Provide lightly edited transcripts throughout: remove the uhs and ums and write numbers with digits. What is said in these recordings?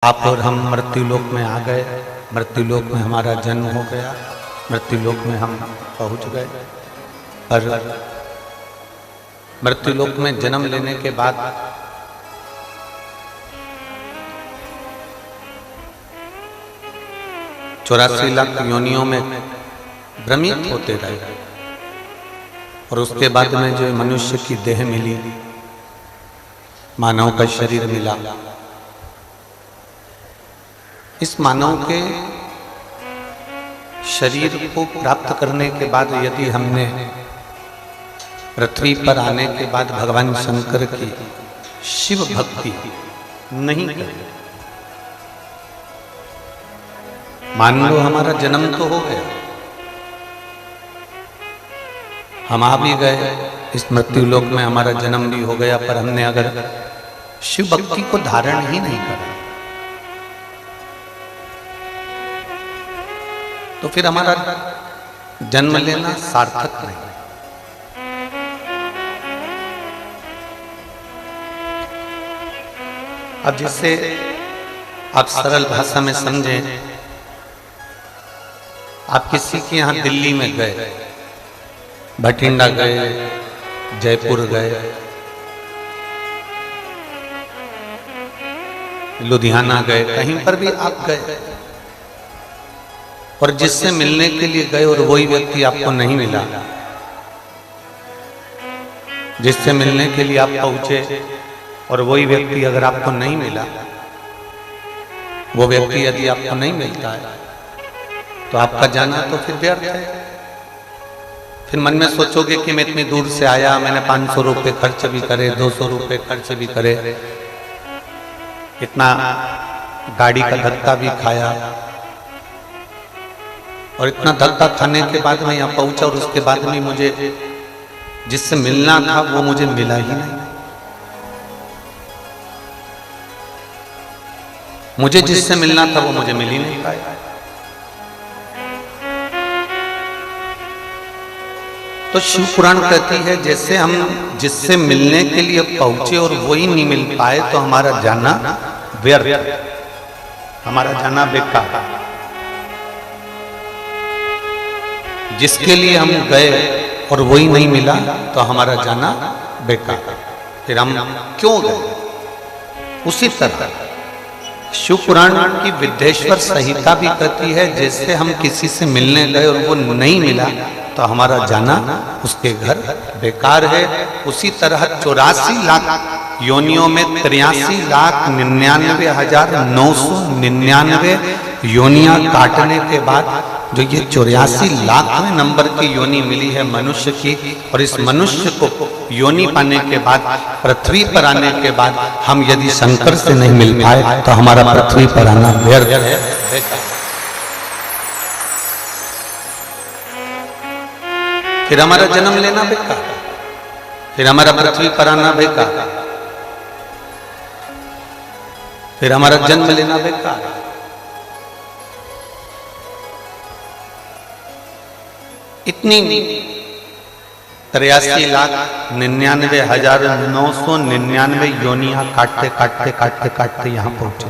आप और हम मृत्युलोक में आ गए, मृत्युलोक में हमारा जन्म हो गया, मृत्युलोक में हम पहुंच गए। पर मृत्युलोक में जन्म लेने के बाद चौरासी लाख योनियों में भ्रमित होते रहे और उसके बाद में जो मनुष्य की देह मिली, मानव का शरीर मिला। इस मानव के शरीर को प्राप्त करने के बाद यदि हमने पृथ्वी पर आने के बाद भगवान शंकर की शिव भक्ति नहीं करी, मान लो हमारा जन्म तो हो गया, हम आ भी गए, इस मृत्युलोक में हमारा जन्म भी हो गया, पर हमने अगर शिव भक्ति को धारण ही नहीं करा तो फिर हमारा जन्म लेना सार्थक नहीं। अब जिससे आप सरल भाषा में समझें, आप किसी के यहां दिल्ली में गए, भटिंडा गए, जयपुर गए, लुधियाना गए, कहीं पर भी आप गए और जिससे मिलने के लिए गए और वही व्यक्ति आपको नहीं मिला, जिससे मिलने के लिए आप पहुंचे और वही व्यक्ति अगर आपको नहीं मिला, वो व्यक्ति यदि आपको नहीं मिलता है तो आपका जाना तो फिर व्यर्थ है। फिर मन में सोचोगे कि मैं इतनी दूर से आया, मैंने 500 रुपये खर्च भी करे, 200 रुपये खर्च भी करे, इतना गाड़ी का धक्का भी खाया और इतना धक्का खाने के बाद मैं यहाँ पहुंचा और उसके बाद में मुझे जिससे मिलना था वो मुझे मिला ही नहीं, मुझे जिससे मिलना था वो मुझे मिल ही नहीं पाया। तो शिव पुराण कहती है जैसे हम जिससे मिलने के लिए पहुंचे और वही नहीं मिल पाए तो हमारा जाना व्यर्थ, हमारा जाना बेकार। जिसके लिए हम गए और वही नहीं मिला तो हमारा जाना बेकार। फिर हम क्यों गए? उसी तरह शिव पुराण की विद्येश्वर संहिता भी कहती है जैसे हम किसी से मिलने गए और वो नहीं मिला तो हमारा जाना उसके घर बेकार है। उसी तरह 84 लाख योनियों में 83,99,999 योनियां काटने के बाद जो ये 84 लाखवें नंबर की योनि मिली है मनुष्य की, और इस मनुष्य को योनि पाने के बाद पृथ्वी पर आने के बाद हम यदि शंकर से नहीं मिल पाए तो हमारा पृथ्वी पर आना व्यर्थ है। फिर हमारा जन्म लेना बेकार, फिर हमारा पृथ्वी पर आना बेकार, फिर हमारा जन्म लेना बेकार। इतनी 83,99,999 योनियां काटते काटते काटते काटते यहां पहुंचे।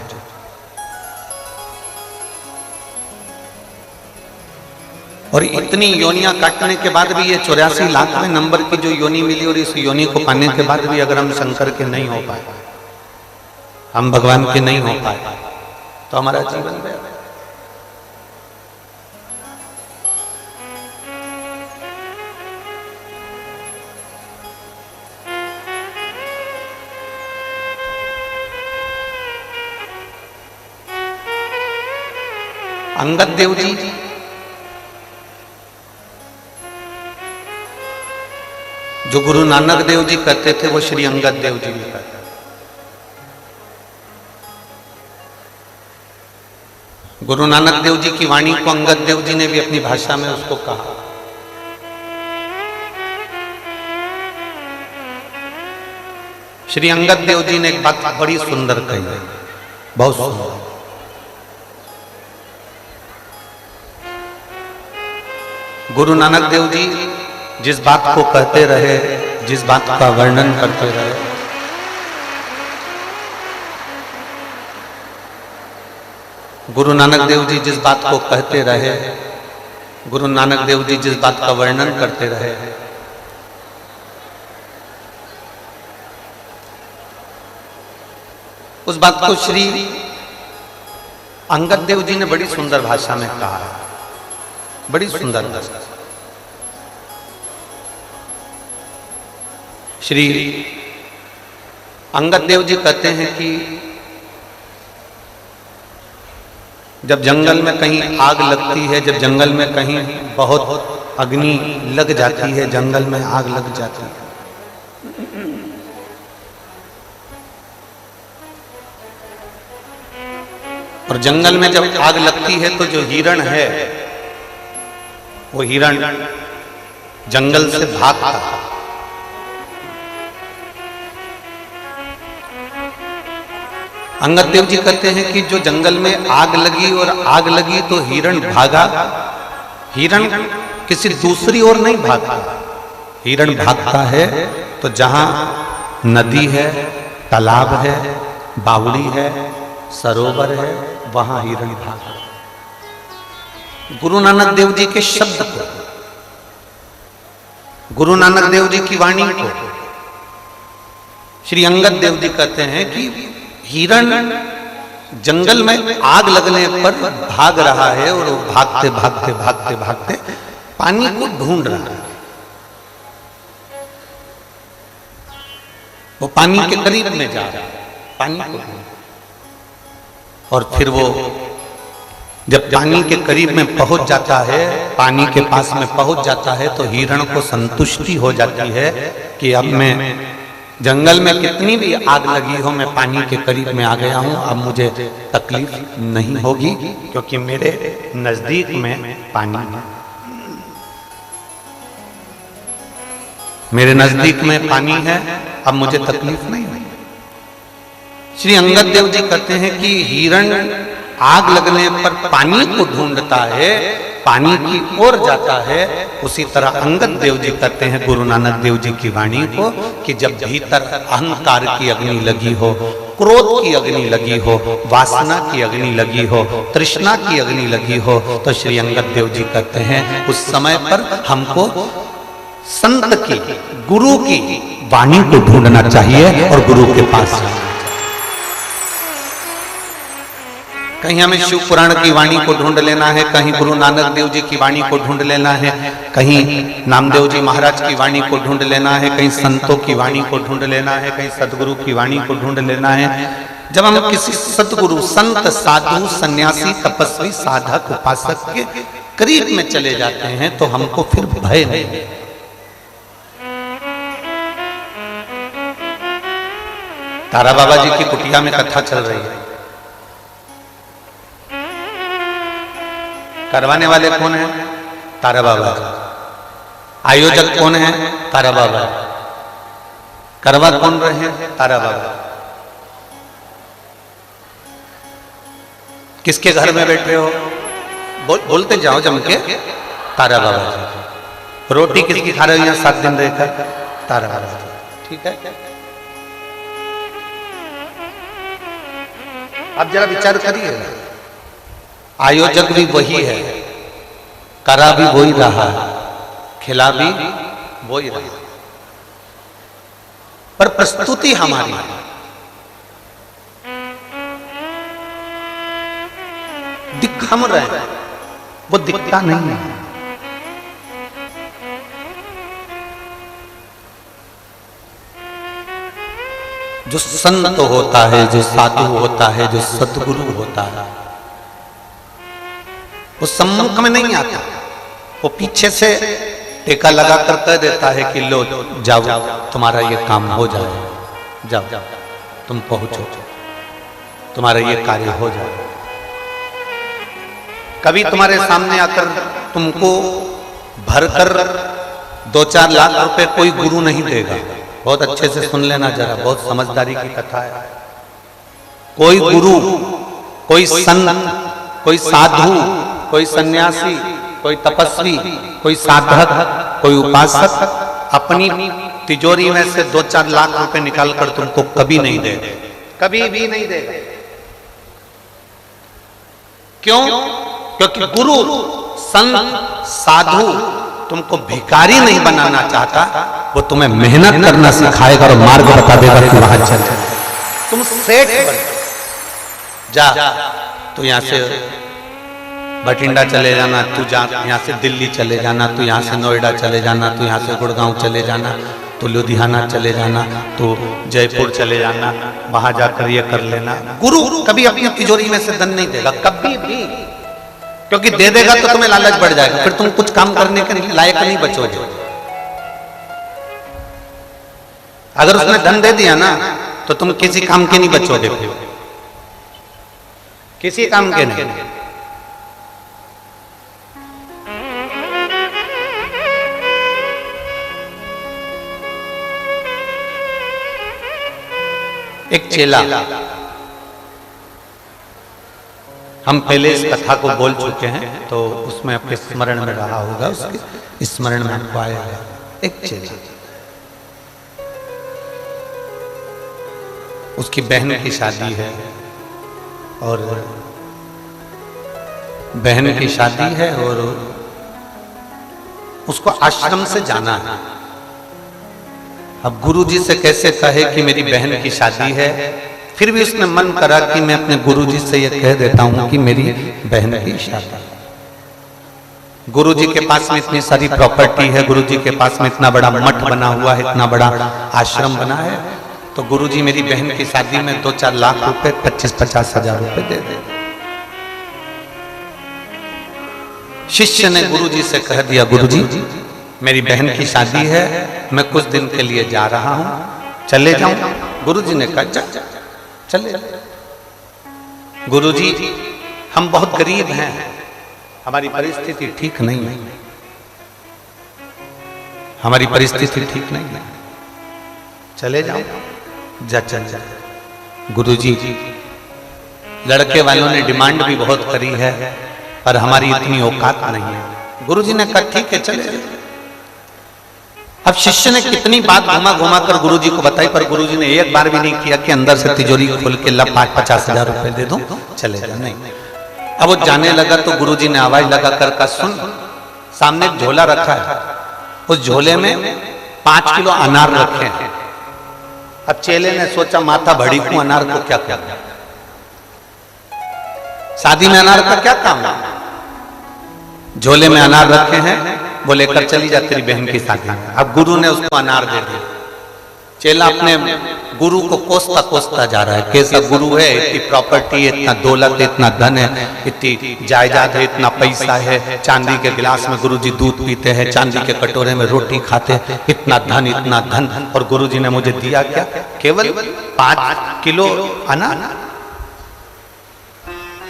और इतनी योनियां काटने के बाद भी ये 84 लाखवें नंबर की जो योनि मिली और इस योनि को पाने के बाद भी अगर हम शंकर के नहीं हो पाए, हम भगवान के नहीं हो पाए तो हमारा जीवन व्यर्थ। अंगद देव जी जो गुरु नानक देव जी कहते थे वो श्री अंगद देव जी भी कहते। गुरु नानक देव जी की वाणी को अंगद देव जी ने भी अपनी भाषा में उसको कहा। श्री अंगद देव जी ने एक बात बड़ी सुंदर कही है, बहुत सुंदर। गुरु नानक देव जी जिस बात को कहते रहे, जिस बात का वर्णन करते रहे, गुरु नानक देव जी जिस बात को कहते रहे, गुरु नानक देव जी जिस बात का वर्णन करते रहे, उस बात को श्री अंगद देव जी ने बड़ी सुंदर भाषा में कहा है, बड़ी सुंदर भाषा। श्री अंगद देव जी कहते हैं कि जब जंगल में कहीं आग लगती है, जब जंगल में कहीं बहुत अग्नि लग जाती है, जंगल में आग लग जाती है, और जंगल में जब आग लगती है तो जो हिरण है वो हिरण जंगल से भागता है। अंगद देव जी कहते हैं कि जो जंगल में आग लगी और आग लगी तो हिरण भागा, हिरण किसी दूसरी ओर नहीं भागता, हिरण भागता है तो जहां नदी है, तालाब है, बावड़ी है, सरोवर है, वहां हिरण भागा। गुरु नानक देव जी के शब्द को, गुरु नानक देव जी की वाणी को श्री अंगद देव जी कहते हैं कि हिरण जंगल में आग लगने पर भाग रहा है और वो भागते भागते भागते भागते पानी को ढूंढ रहा है, वो पानी के करीब में जा रहा है, पानी को ढूंढ, और फिर वो जब पानी के करीब में पहुंच जाता है, पानी के पास में पहुंच जाता है तो हिरण को संतुष्टि हो जाती है कि अब मैं जंगल में कितनी भी आग लगी हो, मैं पानी के करीब में आ गया हूं, अब मुझे तकलीफ नहीं होगी क्योंकि मेरे नजदीक में पानी है, मेरे नजदीक में पानी है, अब मुझे तकलीफ नहीं होगी। श्री अंगद देव जी कहते हैं कि हिरण आग लगने पर पानी को ढूंढता है, पानी की ओर जाता है, उसी तरह अंगद देव जी कहते हैं गुरु नानक देव जी की वाणी को कि जब भीतर अहंकार की अग्नि लगी हो, क्रोध की अग्नि लगी हो, वासना की अग्नि लगी हो, तृष्णा की अग्नि लगी हो, तो श्री अंगद देव जी कहते हैं उस समय पर हमको संत की, गुरु की वाणी को ढूंढना चाहिए और गुरु के पास जाना चाहिए। कहीं हमें शिव पुराण की वाणी को ढूंढ लेना है, कहीं गुरु नानक देव जी की वाणी को ढूंढ लेना है, कहीं नामदेव जी महाराज की वाणी को ढूंढ लेना है, कहीं संतों की वाणी को ढूंढ लेना है, कहीं सदगुरु की वाणी को ढूंढ लेना है। जब हम किसी सदगुरु, संत, साधु, सन्यासी, तपस्वी, साधक, उपासक के करीब में चले जाते हैं तो हमको फिर भय नहीं। तारा बाबा जी की कुटिया में कथा चल रही है, करवाने वाले कौन है? तारा बाबा। आयोजक कौन है? तारा बाबा। करवा कौन रहे हैं? तारा बाबा। किसके घर में बैठे हो? बोलते जाओ जम के, तारा बाबा। रोटी किसकी खा रहे हो यहाँ 7 दिन रहकर? तारा बाबा। ठीक है, अब जरा विचार करिए, आयोजक भी वही है, करा भी वही रहा है, खिला भी वही रहा, पर प्रस्तुति हमारी है। दिख हम रहे हैं, वो दिखता नहीं है। जो संत होता है, जो साधु होता है, जो सद्गुरु होता है, वो सम्मुख में नहीं आता, वो पीछे से टेका लगाकर कह देता है कि लो जाओ, तुम्हारा ये काम हो जाए, जाओ तुम पहुंचो, तुम्हारा ये कार्य हो जाए। कभी तुम्हारे सामने आकर तुमको भरकर 2-4 लाख रुपए कोई गुरु नहीं देगा। बहुत अच्छे से सुन लेना जरा, बहुत समझदारी की कथा है। कोई गुरु, कोई संत, कोई साधु, कोई सन्यासी, कोई तपस्वी, कोई साधक, कोई उपासक अपनी तिजोरी में से 2-4 लाख रुपए निकालकर तुमको कभी नहीं देगा, कभी भी नहीं देगा। क्यों? क्योंकि गुरु संत साधु तुमको भिखारी नहीं बनाना चाहता, वो तुम्हें मेहनत करना सिखाएगा और मार्ग बता देगा कि वहां चल। तुम सेठ बन जा, तो यहां से बठिंडा चले जाना, तू जा यहाँ से दिल्ली चले जाना, तू यहाँ से नोएडा चले जाना, तू यहाँ से गुड़गांव चले जाना, तो लुधियाना चले जाना, तो जयपुर चले जाना, वहां जाकर ये कर लेना। गुरु कभी अपनी तिजोरी में से धन नहीं देगा, कभी भी। क्योंकि दे देगा तो तुम्हें लालच बढ़ जाएगा, फिर तुम कुछ काम करने के लायक नहीं बचोगे। अगर उसने धन दे दिया ना तो तुम किसी काम के नहीं बचोगे, फिर किसी काम के नहीं। एक चेला, हम पहले इस कथा को बोल चुके हैं तो उसमें आपके स्मरण में रहा होगा, उसके स्मरण में आपको आएगा। एक चेला, उसकी बहन की शादी है और बहन की शादी है और उसको आश्रम से जाना है। अब गुरुजी से कैसे कहे कि मेरी बहन की शादी है, फिर भी उसने मन करा कि मैं अपने गुरुजी से ये कह देता हूं कि मेरी बहन की शादी। गुरुजी के पास में इतनी सारी प्रॉपर्टी है, गुरुजी के पास में इतना बड़ा मठ बना हुआ है, इतना बड़ा आश्रम बना है, तो गुरुजी मेरी बहन की शादी में 2-4 लाख रुपए, 25-50 हजार रुपए दे दे। शिष्य ने गुरुजी से कह दिया, गुरुजी मेरी बहन की शादी है, मैं कुछ दिन के लिए जा रहा हूं, चले जाऊं? गुरुजी ने कहा चले। गुरुजी हम बहुत गरीब हैं, हमारी परिस्थिति ठीक नहीं है, हमारी परिस्थिति ठीक नहीं है, चले जाओ। चल। गुरुजी लड़के वालों ने डिमांड भी बहुत करी है पर हमारी इतनी औकात नहीं है। गुरुजी ने कहा ठीक है चले। अब शिष्य ने कितनी बात घुमा कर गुरुजी को बताई, पर गुरुजी ने एक बार भी नहीं किया कि अंदर से तिजोरी खोल के 50 हजार रुपए दे दूं, चले जा। नहीं। अब वो जाने लगा तो गुरुजी ने आवाज लगा कर कहा, सुन, सामने एक झोला रखा है, उस झोले में 5 किलो अनार रखे हैं। अब चेले ने सोचा माथा भड़ी को अनार को क्या करना, शादी में अनार का क्या काम है। झोले में अनार रखे हैं, वो लेकर चली जा तेरी बहन की शादी में। अब गुरु ने उसको अनार दे दिया। चेला अपने गुरु को कोसता जा रहा है, कैसा गुरु है, इतनी प्रॉपर्टी है, इतना दौलत है, इतना धन है, इतनी जायदाद है, इतना पैसा है, चांदी के गिलास में गुरुजी दूध पीते हैं, चांदी के कटोरे में रोटी खाते, इतना धन, और गुरुजी ने मुझे दिया क्या, केवल 5 किलो अनार,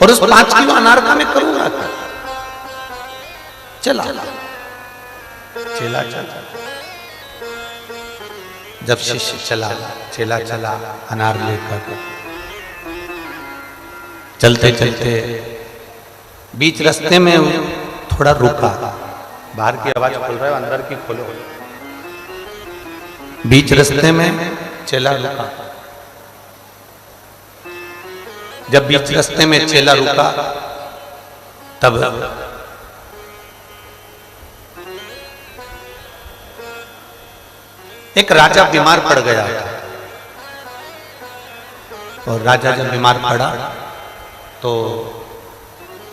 और उस 5 किलो अनार का मैं करूंगा। चला जब शिष्य चला, चेला चला अनार लेकर, चलते चलते बीच रास्ते में थोड़ा रुका। बाहर की आवाज खोल रहे हो, अंदर की खोलो। बीच रास्ते में चेला रुका। जब बीच रास्ते में चेला रुका तब एक राजा बीमार पड़ गया और राजा जब बीमार पड़ा तो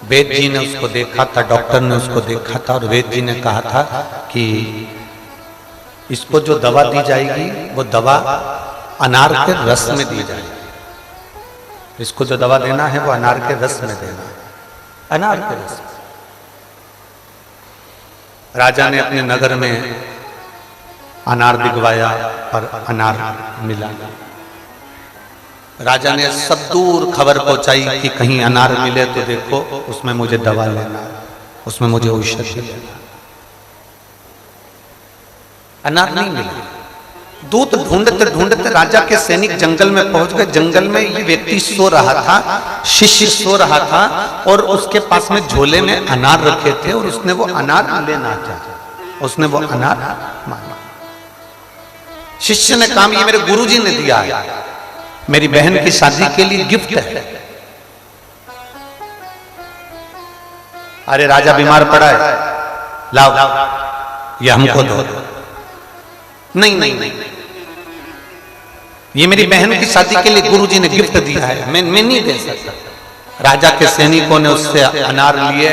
वेद जी ने उसको देखा था, डॉक्टर ने उसको देखा था, और वेद जी ने कहा था कि इसको जो दवा दी जाएगी वो दवा अनार के रस में दी जाएगी। इसको जो दवा देना है वो अनार के रस में देना है, अनार के रस। राजा ने अपने नगर में अनार दिखवाया पर अनार मिला। राजा ने सब दूर खबर पहुंचाई कि कहीं अनार मिले तो देखो, उसमें मुझे दवा लेना, उसमें मुझे औषधि लेना। अनार नहीं मिला। दूत ढूंढते ढूंढते राजा के सैनिक जंगल में पहुंच गए। जंगल में ये व्यक्ति सो रहा था, शिष्य सो रहा था, और उसके पास में झोले में अनार रखे थे और उसने वो अनार लेना चाहा, उसने वो अनार मांगा। शिष्य ने कहा ये मेरे गुरुजी ने दिया है, मेरी बहन की शादी के लिए गिफ्ट है। अरे राजा बीमार पड़ा है, लाओ ये हमको दो। नहीं नहीं नहीं, ये मेरी बहन की शादी के लिए गुरुजी ने गिफ्ट दिया है, मैं नहीं दे सकता। राजा के सैनिकों ने उससे अनार लिए,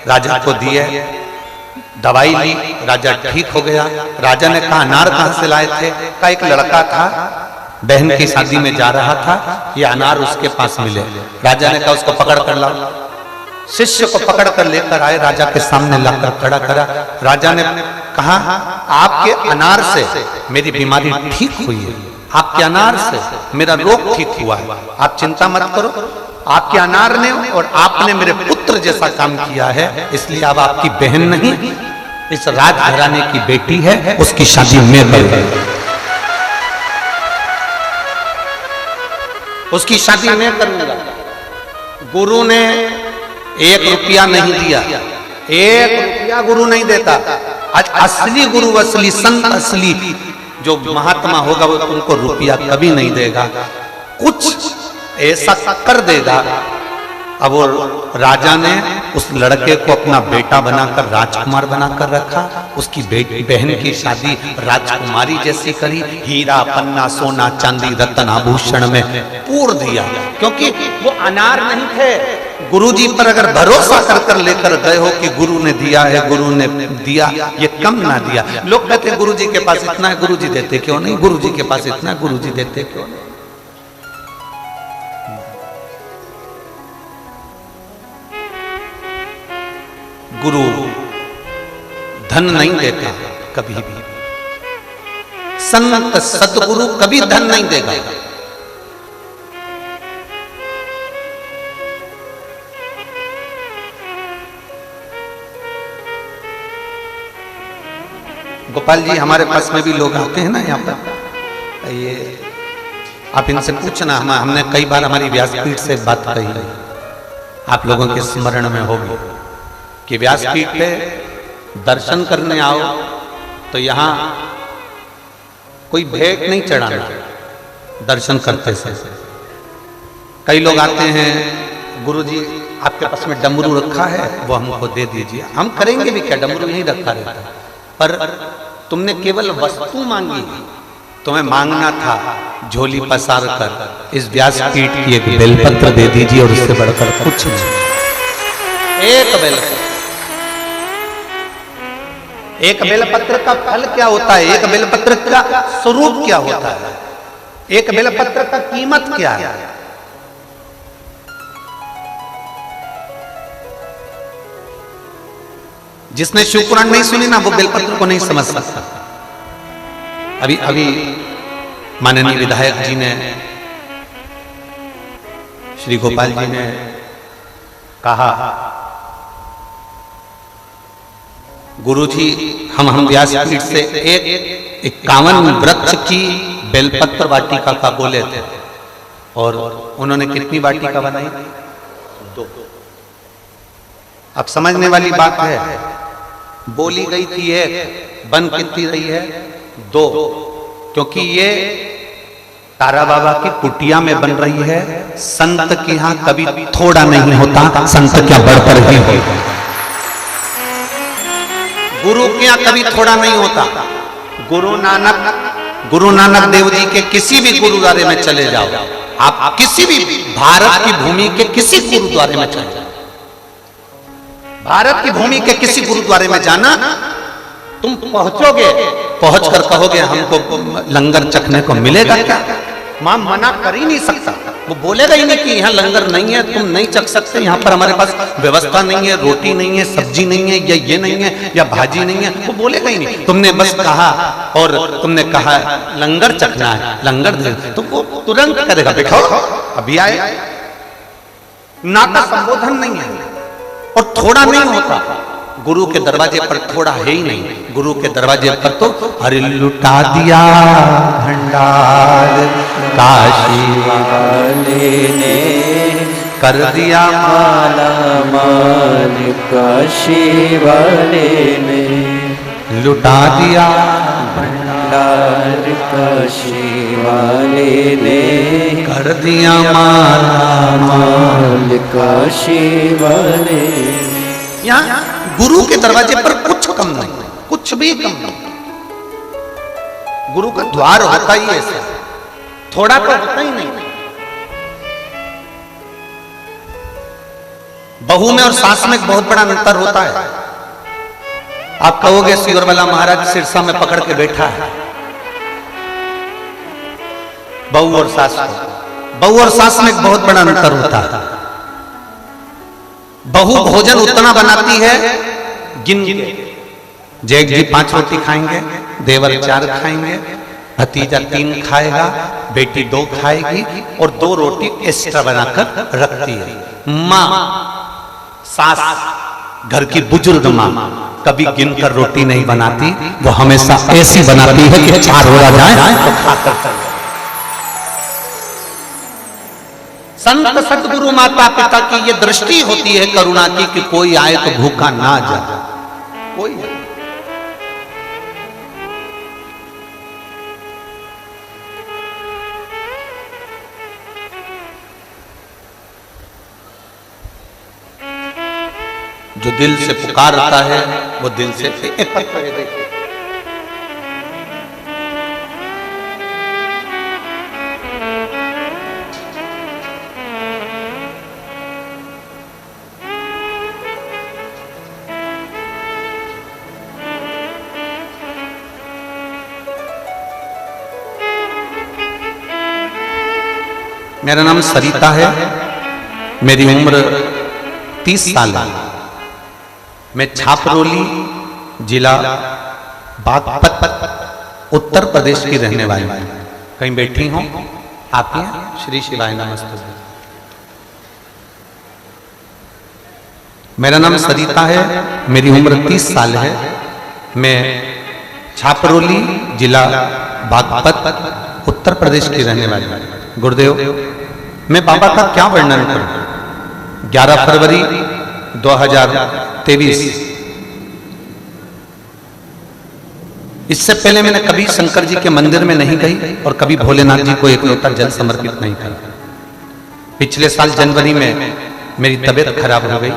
राजा को दिए, दवाई ली, राजा ठीक हो गया। राजा ने कहा अनार कहां से लाए थे? का एक लड़का था, बहन की शादी में जा रहा था, ये अनार उसके पास मिले। राजा ने कहा उसको पकड़ कर लाओ। शिष्य को पकड़ कर लेकर आए, राजा के सामने लाकर खड़ा करा। राजा ने कहा आपके अनार से मेरी बीमारी ठीक हुई है, आपके अनार से मेरा रोग ठीक हुआ है, आप चिंता मत करो। आपके अनार ने और आपने मेरे पुत्र जैसा काम किया है, इसलिए अब आपकी बहन नहीं, इस राजघराने की बेटी है, उसकी शादी मैं करूंगा, उसकी शादी मैं करूंगा। गुरु ने 1 रुपया नहीं दिया, 1 रुपया गुरु नहीं देता। आज असली गुरु, असली संत, असली जो महात्मा होगा वो तुमको रुपया कभी नहीं देगा, कुछ ऐसा कर देगा। अब वो राजा ने उस लड़के को अपना बेटा बनाकर राजकुमार बनाकर रखा, उसकी बहन की शादी राजकुमारी जैसी करी, हीरा पन्ना सोना चांदी रत्न आभूषण में पूर दिया, क्योंकि वो अनार नहीं थे। गुरुजी पर अगर भरोसा कर कर लेकर गए हो कि गुरु ने दिया है, गुरु ने दिया, ये कम ना दिया। लोग कहते हैं गुरुजी के पास इतना है, गुरुजी देते क्यों नहीं? गुरुजी के पास इतना है, गुरुजी देते क्यों नहीं? गुरु धन नहीं देता कभी भी, संत सतगुरु कभी धन नहीं देगा। गोपाल जी हमारे पास में भी लोग आते हैं ना यहाँ पर, ये आप इनसे पूछना, हमने कई बार हमारी व्यासपीठ से बात कही, आप लोगों के स्मरण में होगी कि व्यासपीठ पे दर्शन करने आओ तो यहाँ कोई भेंट नहीं चढ़ाना दर्शन करते से। कई लोग आते हैं, गुरुजी आपके पास में डमरू रखा है वो हमको दे दीजिए। हम करेंगे भी क्या, डमरू नहीं रखा रहता, पर तुमने केवल वस्तु मांगी, तुम्हें मांगना था झोली पसार कर इस व्यासपीठ की एक बेलपत्र दे दीजिए, और उससे बढ़कर कुछ नहीं। एक बेलपत्र, एक बेलपत्र का फल क्या होता है, एक बेलपत्र का स्वरूप क्या होता है, एक बेलपत्र का कीमत क्या है? जिसने शिव पुराण नहीं सुनी ना, वो बेलपत्र को नहीं समझ सकता। अभी माननीय विधायक जी ने, श्री गोपाल जी ने कहा, गुरुजी हम व्यासपीठ से एक 51 वृक्ष की बेलपत्र वाटिका का बोले थे, और उन्होंने कितनी वाटिका बनाई? 2। अब समझने वाली बात है, बोली गई थी 1, बन कितनी रही है? 2, क्योंकि ये तारा बाबा की कुटिया में बन रही है। संत के यहाँ कभी थोड़ा नहीं होता, संत क्या बढ़कर ही होगा। गुरु के यहाँ कभी थोड़ा नहीं होता। गुरु नानक देव जी के किसी भी गुरुद्वारे में चले जाओ, आप किसी भी भारत की भूमि के किसी गुरुद्वारे में चले जाओ, भारत की भूमि के किसी गुरुद्वारे में जाना, तुम पहुंचोगे, पहुंचकर कहोगे हमको लंगर चखने को मिलेगा क्या? मां मना कर ही नहीं सकता, वो बोलेगा ही नहीं कि यहाँ लंगर नहीं है, तुम नहीं चख सकते, यहाँ पर हमारे पास व्यवस्था नहीं है, रोटी नहीं है, सब्जी नहीं है, या ये नहीं है, या भाजी नहीं है, वो बोलेगा ही नहीं। तुमने बस कहा और तुमने कहा लंगर चखना है, लंगर दे, तो वो तुरंत करेगा बैठो अभी आए। ना का संबोधन नहीं है, और थोड़ा नहीं होता। गुरु के दरवाजे पर थोड़ा है ही नहीं, गुरु के दरवाजे पर तो हरि लुटा दिया भंडार, काशी वाले ने कर दिया माला माल, काशी वाले ने लुटा दिया भंडार, काशी वाले ने कर दिया माला माल, काशी वाले। यहाँ गुरु के दरवाजे पर कुछ कम नहीं, कुछ भी कम नहीं। गुरु का द्वार होता ही ऐसा, थोड़ा तो होता ही नहीं। बहू में और सास में बहुत बड़ा अंतर होता है। आप कहोगे सियोर वाला महाराज सिरसा में पकड़ के बैठा है बहू और सास को। बहू और सास में एक बहुत बड़ा अंतर होता है। बहू भोजन उतना बनाती है गिन के, जेठ जी 5 रोटी खाएंगे, देवर 4 खाएंगे, भतीजा 3 खाएगा, बेटी 2 खाएगी और 2 रोटी एक्स्ट्रा बनाकर रखती है। माँ सास घर की बुजुर्ग माँ कभी गिनकर रोटी नहीं बनाती, वो हमेशा ऐसी बनाती है कि 4 हो जाए तो खाकर चले। संत सतगुरु माता पिता की ये दृष्टि होती है करुणा की कि कोई आए तो भूखा ना जाए। कोई जो दिल से पुकारता है वो दिल से एक पत्थर है। देखिए मेरा नाम सरिता है, मेरी उम्र 30 साल है। मैं छापरोली जिला बागपत उत्तर प्रदेश की रहने वाली हूँ। कहीं बैठी हूँ आप यहाँ? श्री शिवाय नमस्ते। मेरा नाम सरिता है, मेरी उम्र 30 साल है। मैं छापरोली जिला बागपत उत्तर प्रदेश की रहने वाली हूँ। गुरुदेव, मैं बाबा का क्या वर्णन करूं? 11 फरवरी 2023। इससे पहले मैंने कभी शंकर जी के मंदिर में नहीं गई और कभी भोलेनाथ जी को एक लोटा जल समर्पित नहीं किया। पिछले साल जनवरी में मेरी तबीयत खराब हो गई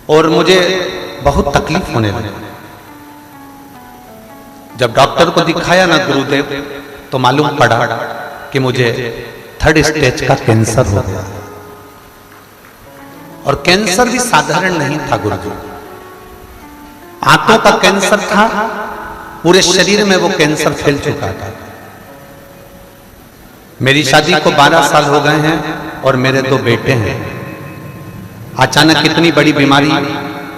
और मुझे बहुत तकलीफ होने लगी। जब डॉक्टर को दिखाया ना गुरुदेव, तो मालूम पड़ा कि मुझे 3rd स्टेज का कैंसर हो गया। और कैंसर भी साधारण नहीं था गुरुजी, आंतों का कैंसर था, पूरे शरीर में वो कैंसर फैल चुका था। मेरी शादी को 12 साल हो गए हैं और मेरे 2 बेटे हैं। अचानक इतनी बड़ी बीमारी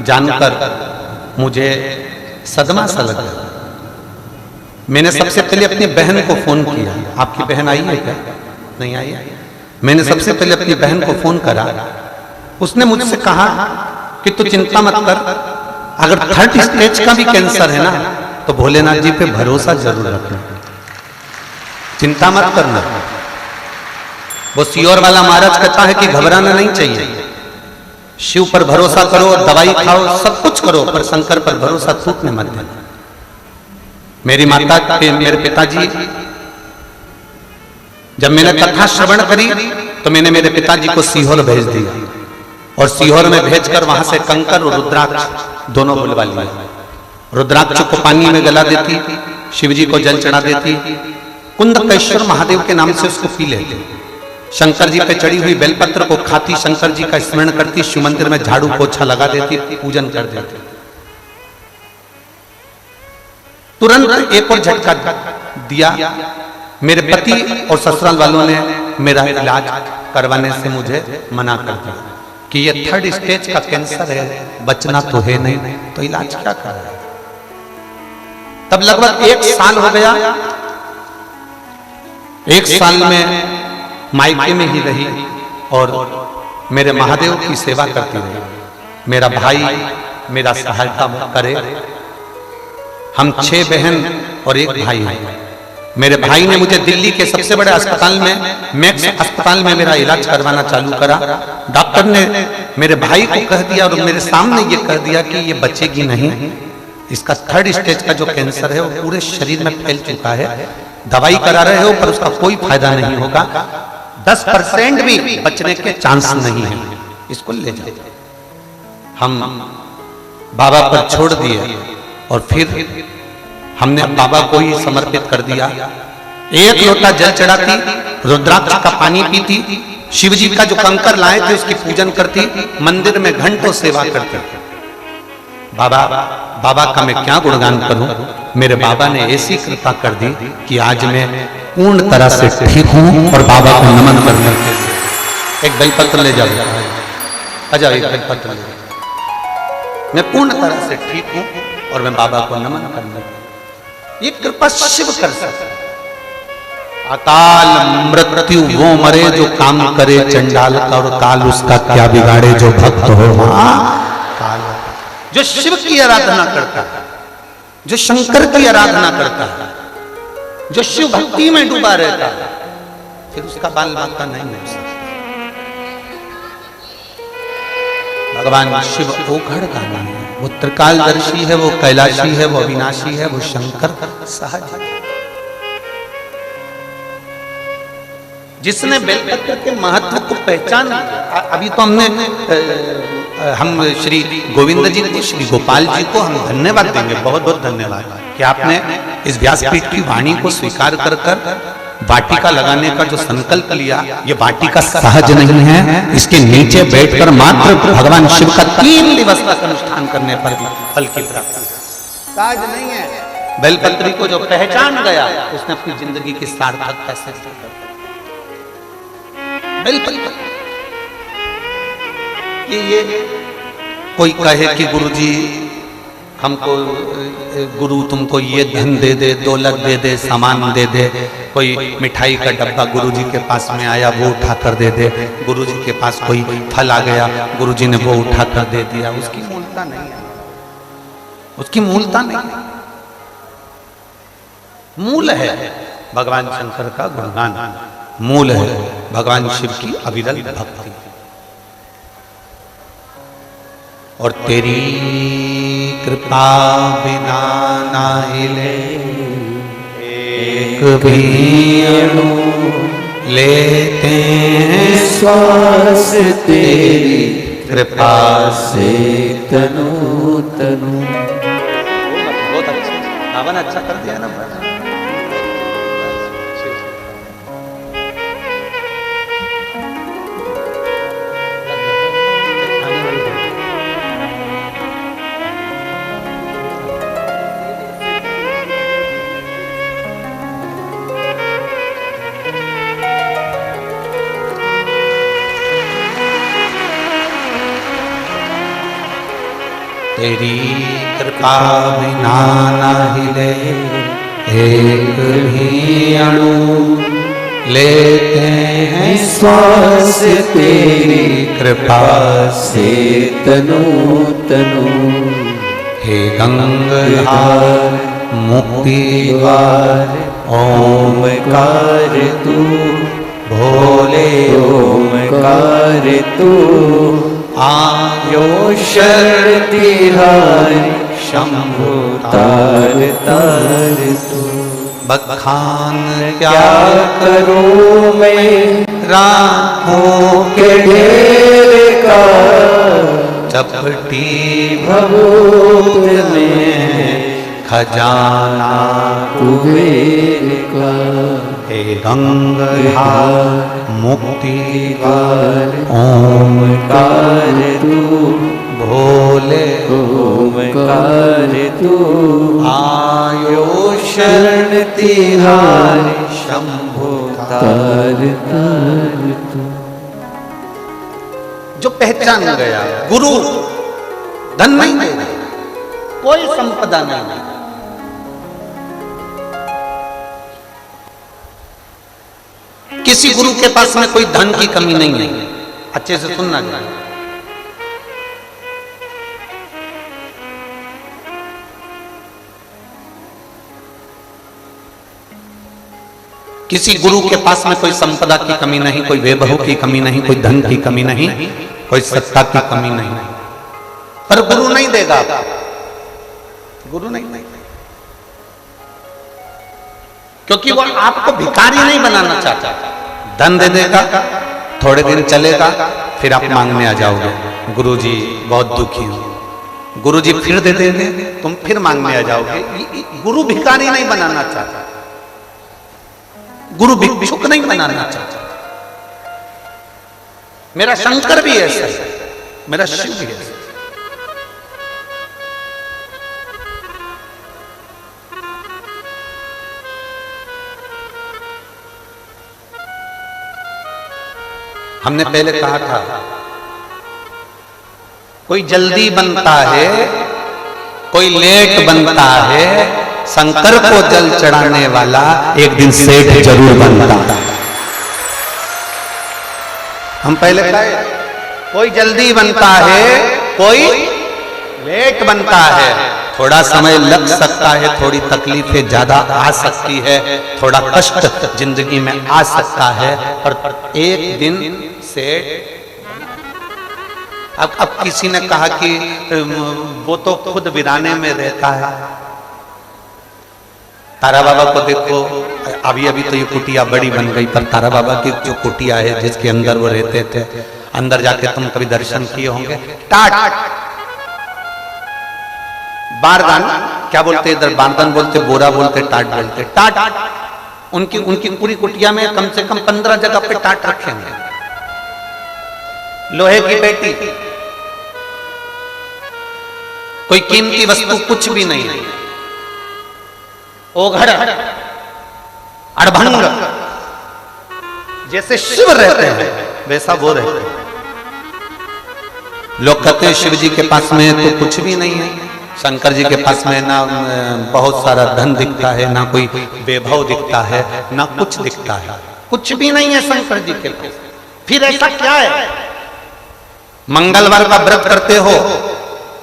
जानकर मुझे सदमा सा लगा। मैंने सबसे पहले अपनी बहन को फोन किया। आपकी बहन आई है क्या? नहीं आई है। मैंने सबसे पहले अपनी बहन को फोन करा। उसने मुझसे कहा कि तू चिंता मत कर, अगर 3rd स्टेज का भी कैंसर है ना तो भोलेनाथ जी पे भरोसा जरूर रखना, चिंता मत करना। वो सियोर वाला महाराज कहता है कि घबराना नहीं चाहिए, शिव पर भरोसा करो, दवाई खाओ, सब कुछ करो, पर शंकर पर भरोसा टूटने मत देना। मेरी माता के मेरे पिताजी, जब मैंने कथा श्रवण करी तो मैंने मेरे पिताजी को सीहोर भेज दिया और सीहोर में भेजकर वहां से कंकर और रुद्राक्ष दोनों बुलवा लिया। रुद्राक्ष को पानी में गला देती, शिवजी को जल चढ़ा देती, कुंदकेश्वर महादेव के नाम से उसको पी लेते, शंकर जी पे चढ़ी हुई बेलपत्र को खाती, शंकर जी का स्मरण करती, शिव मंदिर में झाड़ू पोछा लगा देती, पूजन कर देती। तुरंत एक और झटका दिया। मेरे पति और ससुराल वालों ने मेरा इलाज करवाने से मुझे मना कर दिया कि ये 3rd स्टेज का कैंसर है, बचना तो है नहीं, तो इलाज क्या कर रहा है। तब लगभग 1 साल हो गया। 1 साल में मायके में ही रही और मेरे महादेव की सेवा करती रही। मेरा भाई मेरा सहायता करे। हम 6 बहन और 1 भाई हैं। मेरे भाई ने मुझे दिल्ली के सबसे बड़े अस्पताल में, मैक्स अस्पताल में मेरा इलाज करवाना चालू करा। डॉक्टर ने मेरे भाई को कह दिया और मेरे सामने ये कह दिया कि ये बचेगी नहीं, इसका 3rd स्टेज का जो कैंसर है वो पूरे शरीर में फैल चुका है, दवाई करा रहे हो पर उसका कोई फायदा नहीं होगा, 10% भी बचने के चांस नहीं है, इसको ले जाओ। हम बाबा पर छोड़ दिए और फिर हमने बाबा को ही समर्पित कर दिया। एक लोटा जल चढ़ाती, रुद्राक्ष का पानी पीती, शिव जी का जो कंकर लाए थे उसकी पूजन करती, मंदिर में घंटों सेवा करती। बाबा का मैं क्या गुणगान करूं। मेरे बाबा ने ऐसी कृपा कर दी कि आज मैं पूर्ण तरह से ठीक हूं और बाबा को नमन करने के लिए एक बेलपत्र ले जाओ, आ जाओ, एक बेलपत्र ले जाओ। मैं पूर्ण तरह से ठीक हूं और मैं बाबा को नमन करने, ये कृपा शिव कर सकता। अकाल मृत्यु वो मरे जो काम करे चंडाल का, और काल उसका क्या बिगाड़े जो भक्त हो। काल जो शिव की आराधना करता है, जो शंकर की आराधना करता है, जो शिव भक्ति में डूबा रहता है, फिर उसका बाल बांका नहीं हो सकता। भगवान शिव ओघड़ का नाम है, वो त्रिकालदर्शी है, वो कैलाशी है, वो अविनाशी है, वो शंकर सहज है। जिसने बेलपत्र के महत्व को पहचान, अभी तो हम श्री गोविंद जी को, श्री गोपाल जी को हम धन्यवाद देंगे, बहुत बहुत धन्यवाद कि आपने इस व्यासपीठ की वाणी को स्वीकार कर वाटिका लगाने का जो संकल्प लिया। ये वाटिका सहज नहीं है, इसके नीचे बैठकर मात्र भगवान शिव का 3 दिवस का अनुष्ठान करने पर भी फल की प्राप्ति सहज नहीं है। बेलपत्री को जो पहचान गया उसने अपनी जिंदगी की सार्थक कैसे ये कोई कहे कि गुरुजी हमको, गुरु तुमको ये धन दे दे, दौलत दे दे, सामान दे दे, कोई मिठाई का डब्बा गुरुजी के पास में आया वो उठा कर दे दे, गुरुजी के पास कोई फल आ गया गुरुजी ने वो उठा कर दे दिया, उसकी मूलता नहीं है, उसकी मूलता नहीं है। मूल है भगवान शंकर का गुणगान, मूल है भगवान शिव की अविरल भक्ति। और तेरी कृपा बिना ना हिले एक भी अणु, लेते हैं श्वास तेरी कृपा से तनु तनु। बहुत अच्छा, हवन अच्छा कर दिया ना। तेरी कृपा बिना ना हिले एक भी अणु, लेते हैं श्वास तेरी कृपा से तनु तनु। हे गंगाधार मुक्ति द्वार ओमकार तू, भोले ओमकार तू, आयो शरण तिहारी शंभु तार तार तू। बखान क्या करूं मैं राहों के ढेर का, चपटी भभूत में खजाना कुबेर का। हे गंगाधार मुक्ति द्वार ओमकार तू, भोले ओमकार तू, आयो शरण तिहारी शंभु तार तार तू। जो पहचान गया गुरु धन नहीं देगा, कोई संपदा नहीं, किसी गुरु के पास में कोई धन की कमी नहीं है। अच्छे से सुनना चाहिए। किसी गुरु के पास में कोई संपदा की कमी नहीं, कोई वैभव की कमी नहीं, कोई धन की कमी नहीं, कोई सत्ता की कमी नहीं, पर गुरु नहीं देगा, गुरु नहीं देगा, क्योंकि वो आपको भिखारी नहीं बनाना चाहता। धन दे देगा, थोड़े दिन चलेगा, फिर आप मांगने आ जाओगे। गुरुजी बहुत दुखी हूं। गुरुजी फिर दे देंगे, तुम फिर मांगने आ जाओगे। गुरु भिखारी नहीं बनाना चाहता, गुरु भिक्षुक नहीं बनाना चाहता। मेरा शंकर भी ऐसा है, मेरा शिव भी ऐसा। हमने पहले कहा था कोई जल्दी बनता है, कोई लेट बनता है, शंकर को जल चढ़ाने वाला एक दिन सेठ जरूर बनता है। हम पहले कहे कोई जल्दी बनता है, कोई लेट बनता है, थोड़ा समय लग सकता है, थोड़ी तकलीफें ज्यादा आ सकती है, थोड़ा कष्ट जिंदगी में आ सकता है, पर एक दिन से अब किसी ने कहा कि वो तो खुद वीराने में रहता है। तारा बाबा को देखो, अभी अभी तो ये कुटिया बड़ी बन गई, पर तारा बाबा की जो कुटिया है जिसके अंदर वो रहते थे, अंदर जाके तुम कभी दर्शन किए होंगे। टाट बारदान क्या बोलते, इधर बारदान बोलते, बोरा बोलते, टाट बोलते। टाट उनकी पूरी कुटिया में कम से कम 15 जगह पे टाट रखे हैं। लोहे की पेटी, कोई कीमती वस्तु कुछ भी नहीं है। ओघड़ अड़भंग, जैसे शिव रहते हैं वैसा वो रहते हैं। लोग कहते हैं शिव जी के पास में तो कुछ भी नहीं है, शंकर जी के पास में ना बहुत सारा धन दिखता है, ना कोई वैभव दिखता है, ना कुछ दिखता है, कुछ भी नहीं है शंकर जी के पास। फिर ऐसा क्या है? मंगलवार का व्रत करते हो,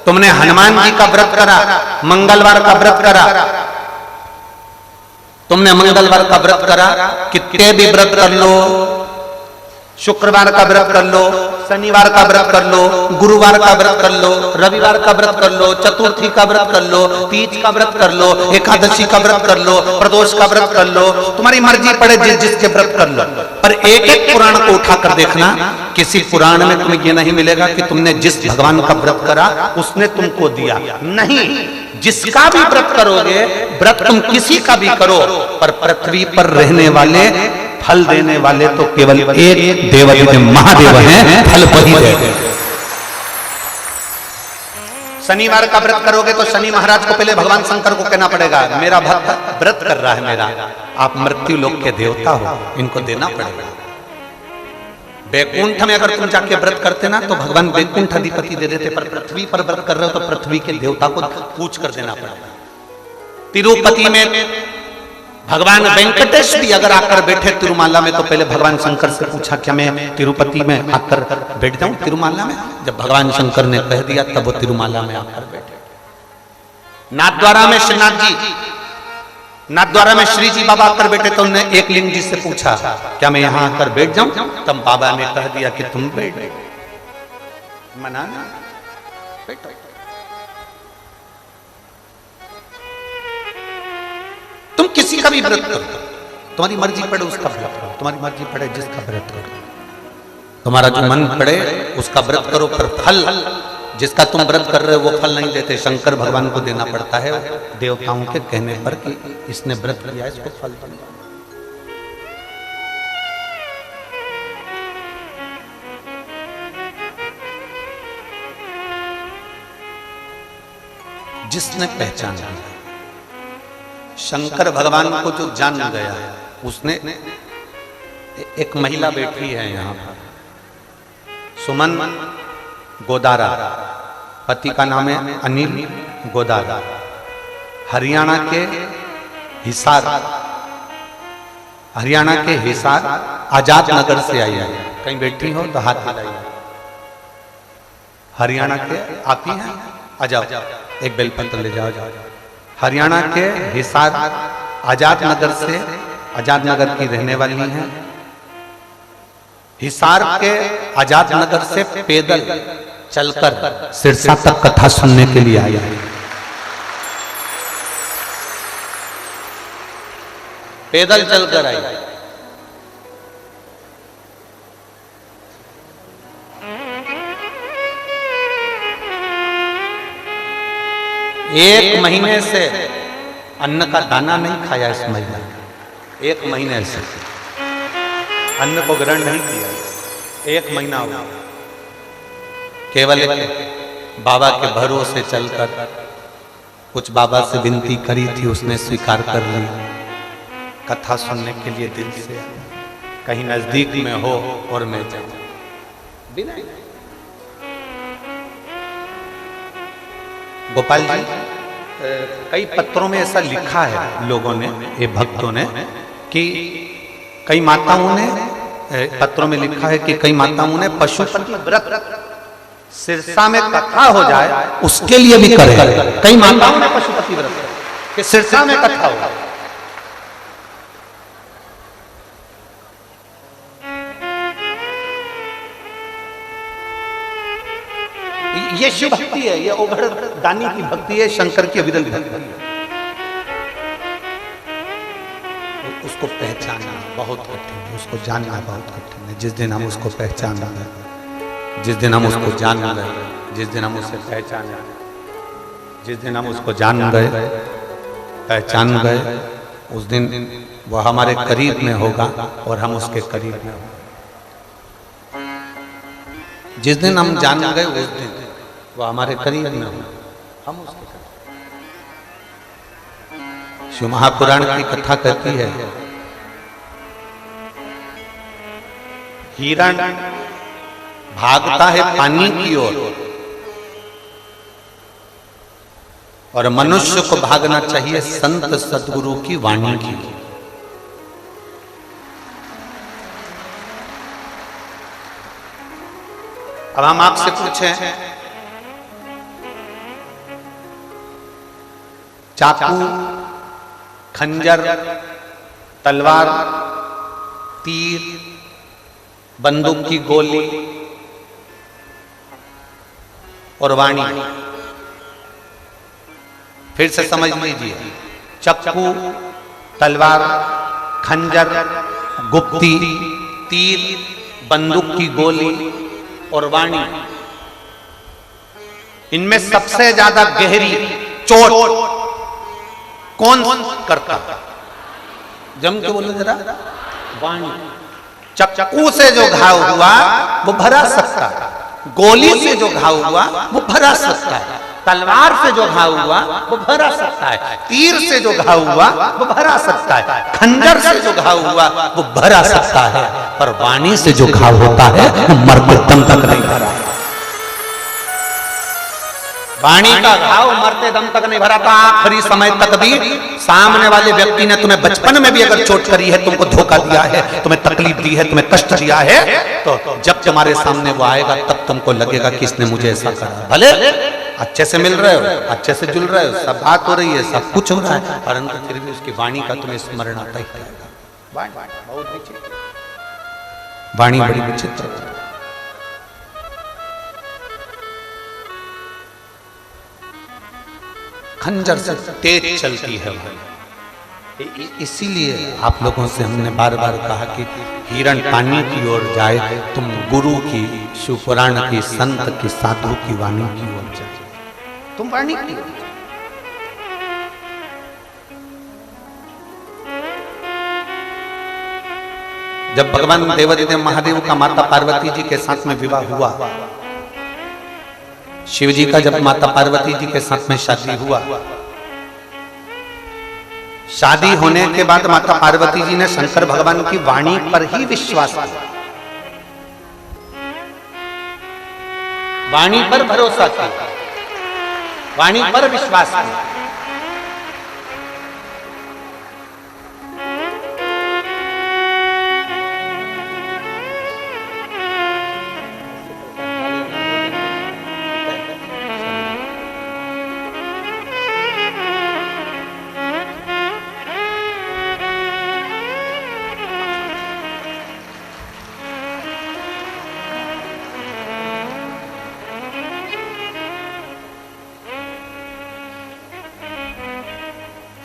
तुमने हनुमान जी का व्रत करा, मंगलवार का व्रत करा, तुमने मंगलवार का व्रत करा, कितने भी व्रत कर लो, शुक्रवार का व्रत कर लो, शनिवार का व्रत कर लो, गुरुवार का व्रत कर लो, रविवार का व्रत कर लो, चतुर्थी का व्रत कर लो, तीज का व्रत कर लो, एकादशी का व्रत कर लो, प्रदोष का व्रत कर लो, तुम्हारी मर्जी पड़े जिस जिसके व्रत कर लो। पर एक एक पुराण को उठाकर देखना, किसी पुराण में तुम्हें यह नहीं मिलेगा कि तुमने जिस भगवान का व्रत करा उसने तुमको दिया। नहीं, जिसका भी व्रत करोगे, व्रत तुम किसी का भी करो, पर पृथ्वी पर रहने वाले, फल देने वाले तो केवल एक देवाधिदेव महादेव हैं, फल वही देते। शनिवार का व्रत करोगे तो शनि महाराज को पहले भगवान शंकर को कहना पड़ेगा, मेरा भक्त व्रत कर रहा है मेरा, आप मृत्यु लोक के देवता हो, इनको देना पड़ेगा। वैकुंठ में अगर तुम जाके व्रत करते ना तो भगवान वैकुंठ अधिपति दे देते, पर पृथ्वी पर व्रत कर रहे हो तो पृथ्वी के देवता को पूछ कर देना पड़ेगा। तिरुपति में भगवान वेंकटेश भी अगर आकर बैठे तिरुमाला में तो पहले भगवान शंकर से पूछा क्या मैं तिरुपति में आकर बैठ जाऊं तिरुमाला में? जब भगवान शंकर ने कह दिया तब वो तिरुमाला में आकर बैठे। नाथद्वारा में श्रीनाथ जी, नाथद्वारा में श्री जी बाबा आकर बैठे तो उन्होंने एक लिंग जी से पूछा क्या मैं यहां आकर बैठ जाऊं? तब बाबा ने कह दिया कि तुम बैठ, मना ना, बैठो। तुम किसी का भी व्रत करो, तुम्हारी मर्जी पड़े उसका व्रत करो, तुम्हारी मर्जी पड़े जिसका व्रत करो, तुम्हारा जो मन पड़े उसका व्रत करो, पर फल जिसका तुम व्रत कर रहे हो वो फल नहीं देते, शंकर भगवान को देना पड़ता है देवताओं के कहने पर कि इसने व्रत किया इसको फल देना। जिसने पहचान लिया, शंकर भगवान को जो जान गया, उसने, एक महिला बैठी है यहाँ पर, सुमन गोदारा, पति का नाम है अनिल गोदारा, हरियाणा के हिसार, हरियाणा के हिसार आजाद नगर से आई है। कहीं बैठी हो तो हाथ मिलाइए। हरियाणा के आप ही हैं? आ जाओ, एक बेलपत्र ले जाओ। हरियाणा के हिसार आजाद नगर से, आजाद नगर की रहने वाली हैं। हिसार के आजाद नगर से पैदल चलकर सिरसा तक कथा सुनने के लिए आई है। पैदल चलकर आई। 1 महीने से अन्न का दाना नहीं खाया इस महिला ने। 1 महीने से अन्न को ग्रहण नहीं किया, 1 महीना हुआ। केवल बाबा के भरोसे चलकर कुछ बाबा से विनती करी थी, उसने स्वीकार कर ली। कथा सुनने के लिए दिल से कहीं नजदीक में हो और मैं जाऊं बिना। गोपाल जी, कई पत्रों में ऐसा लिखा है लोगों ने, ये भक्तों ने, कि कई माताओं ने पत्रों में लिखा है कि कई माताओं ने पशुपति व्रत सिरसा में कथा हो जाए उसके लिए भी करे। कई माताओं ने पशुपति व्रत कि सिरसा में कथा हो। ये शिव भक्ति है, ये ओघड़ दानी की भक्ति है, शंकर की अविरल भक्ति है। उसको पहचानना बहुत कठिन है, उसको जानना बहुत कठिन है। जिस दिन हम उसको पहचान गए, जिस दिन हम उसको जान गए, जिस दिन हम उसे पहचान गए, जिस दिन हम उसको जान गए, पहचान गए, उस दिन वह हमारे करीब में होगा और हम उसके करीब में होंगे। जिस दिन हम जान गए उस दिन वह हमारे करीब में होगा, हम उसके करीब। शिव महापुराण की कथा कहती है, हिरण भागता है पानी की ओर और मनुष्य को भागना चाहिए संत सद्गुरु की वाणी की। अब हम आपसे पूछें, चाकू, खंजर, तलवार, तीर, बंदूक की गोली और वाणी, फिर से समझ लीजिए, चाकू, तलवार, खंजर, गुप्ती, तीर, बंदूक की गोली और वाणी, इनमें सबसे ज्यादा गहरी चोट कौन करता? जम के बोलो जरा। वाणी। चाकू से जो घाव हुआ वो भरा सकता है, गोली से जो घाव हुआ वो भरा सकता है, तलवार से जो घाव हुआ वो भरा सकता है, तीर से जो घाव हुआ वो भरा सकता है, खंजर से जो घाव हुआ वो भरा सकता है, पर वाणी से जो घाव होता है वो मरते दम तक नहीं भरा। वाणी का घाव मरते दम तक नहीं भरा था। आखिरी समय तक भी सामने वाले व्यक्ति ने तुम्हें बचपन में भी अगर चोट करी है, तुमको धोखा दिया है, तुम्हें तकलीफ दी है, तुम्हें कष्ट दिया है, तो जब तुम्हारे सामने वो आएगा तब तुमको लगेगा कि इसने मुझे ऐसा करा। भले अच्छे से मिल रहे हो, अच्छे से जुल रहे हो, सब बात हो रही है, सब कुछ हो रहा है, परंतु फिर भी उसकी वाणी का तुम्हें स्मरण आता ही रहेगा। वाणी बड़ी विचित्र है। खंजर से तेज चलती है। इसीलिए आप लोगों से हमने बार बार कहा कि हिरण पानी की ओर जाए, तुम गुरु की, शिवपुराण की, संत की, साधु की वाणी की ओर जाए, तुम वाणी की ओर। जब भगवान देवादिदेव महादेव का माता पार्वती जी के साथ में विवाह हुआ, शिव जी का जब माता पार्वती जी के साथ में शादी हुआ, शादी होने के बाद माता पार्वती जी ने शंकर भगवान की वाणी पर ही विश्वास किया, वाणी पर भरोसा किया, वाणी पर विश्वास किया।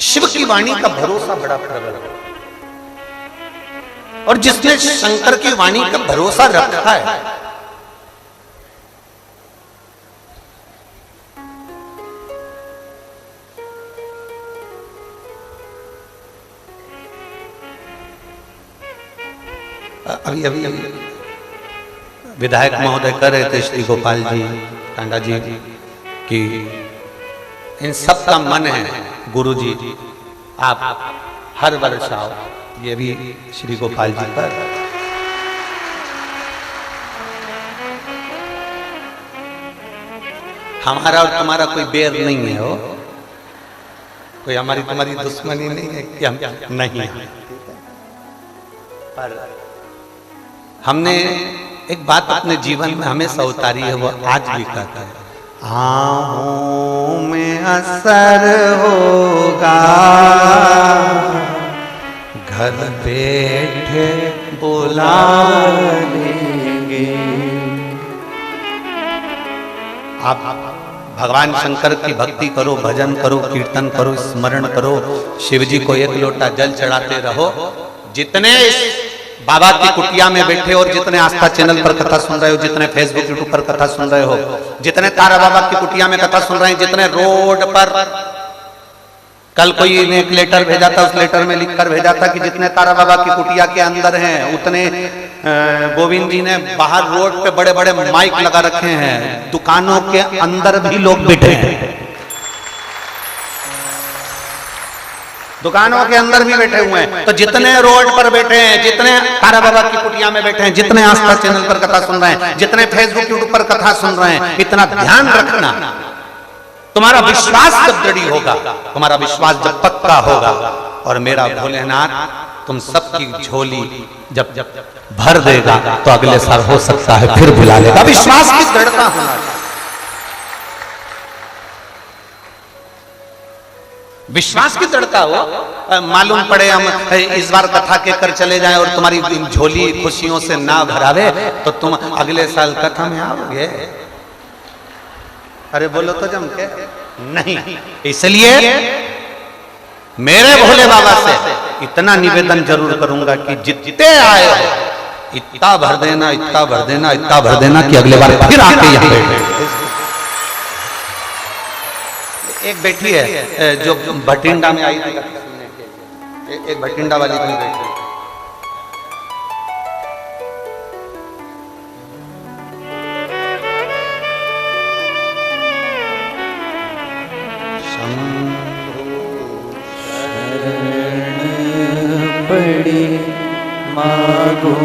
शिव की वाणी का भरोसा बड़ा प्रबल है, और जिसने शंकर की वाणी का भरोसा रखा है, अभी अभी विधायक महोदय कर रहे थे श्री गोपाल जी टांडा जी कि इन सब का मन है गुरु जी आप हर वर्ष आओ, ये भी श्री गोपाल जी पर हमारा और तुम्हारा कोई बैर नहीं है, हो कोई हमारी तुम्हारी दुश्मनी नहीं है कि हम नहीं है। पर हमने एक बात अपने जीवन में हमेशा उतारी है, वो आज भी कहता है, आहों में असर होगा घर बैठे बुला लेंगे। आप भगवान शंकर की भक्ति करो, भजन करो, कीर्तन करो, स्मरण करो, शिव जी को एक लोटा जल चढ़ाते रहो। जितने बाबा की कुटिया में बैठे और जितने आस्था चैनल पर कथा सुन रहे हो, जितने फेसबुक यूट्यूब पर कथा सुन रहे हो, जितने तारा बाबा की कुटिया में कथा सुन रहे हैं, जितने रोड पर, कल कोई ने एक लेटर भेजा था, उस लेटर में लिखकर भेजा था कि जितने तारा बाबा की कुटिया के अंदर हैं उतने गोविंद जी ने बाहर रोड पे बड़े बड़े माइक लगा रखे हैं, दुकानों के अंदर भी लोग बैठे हैं, दुकानों के अंदर भी बैठे हुए हैं। तो जितने रोड पर बैठे हैं, जितने तारा बाबा की कुटिया में बैठे हैं, जितने आस्था चैनल पर कथा सुन रहे हैं, जितने फेसबुक यूट्यूब पर कथा सुन रहे हैं, इतना ध्यान रखना, तुम्हारा विश्वास जब दृढ़ होगा, तुम्हारा विश्वास जब पक्का होगा और मेरा भोलेनाथ तुम सबकी झोली जब भर देगा तो अगले साल हो सकता है फिर बुला लेगा। विश्वास की दृढ़ता होना चाहिए, विश्वास की दृढ़ता हो। मालूम पड़े हम इस बार कथा के कर चले जाएं और तुम्हारी झोली खुशियों से ना भरावे तो तुम अगले साल कथा में आओगे। अरे बोलो तो जम के नहीं। इसलिए मेरे भोले बाबा से इतना निवेदन जरूर करूंगा कि जितने आए इतना भर देना, इतना भर देना, इतना भर देना कि अगले बार फिर आके यहाँ बैठे। एक बेटी है जो भटिंडा में आई थी, एक भटिंडा वाली कोई बेटी, पड़ी मागो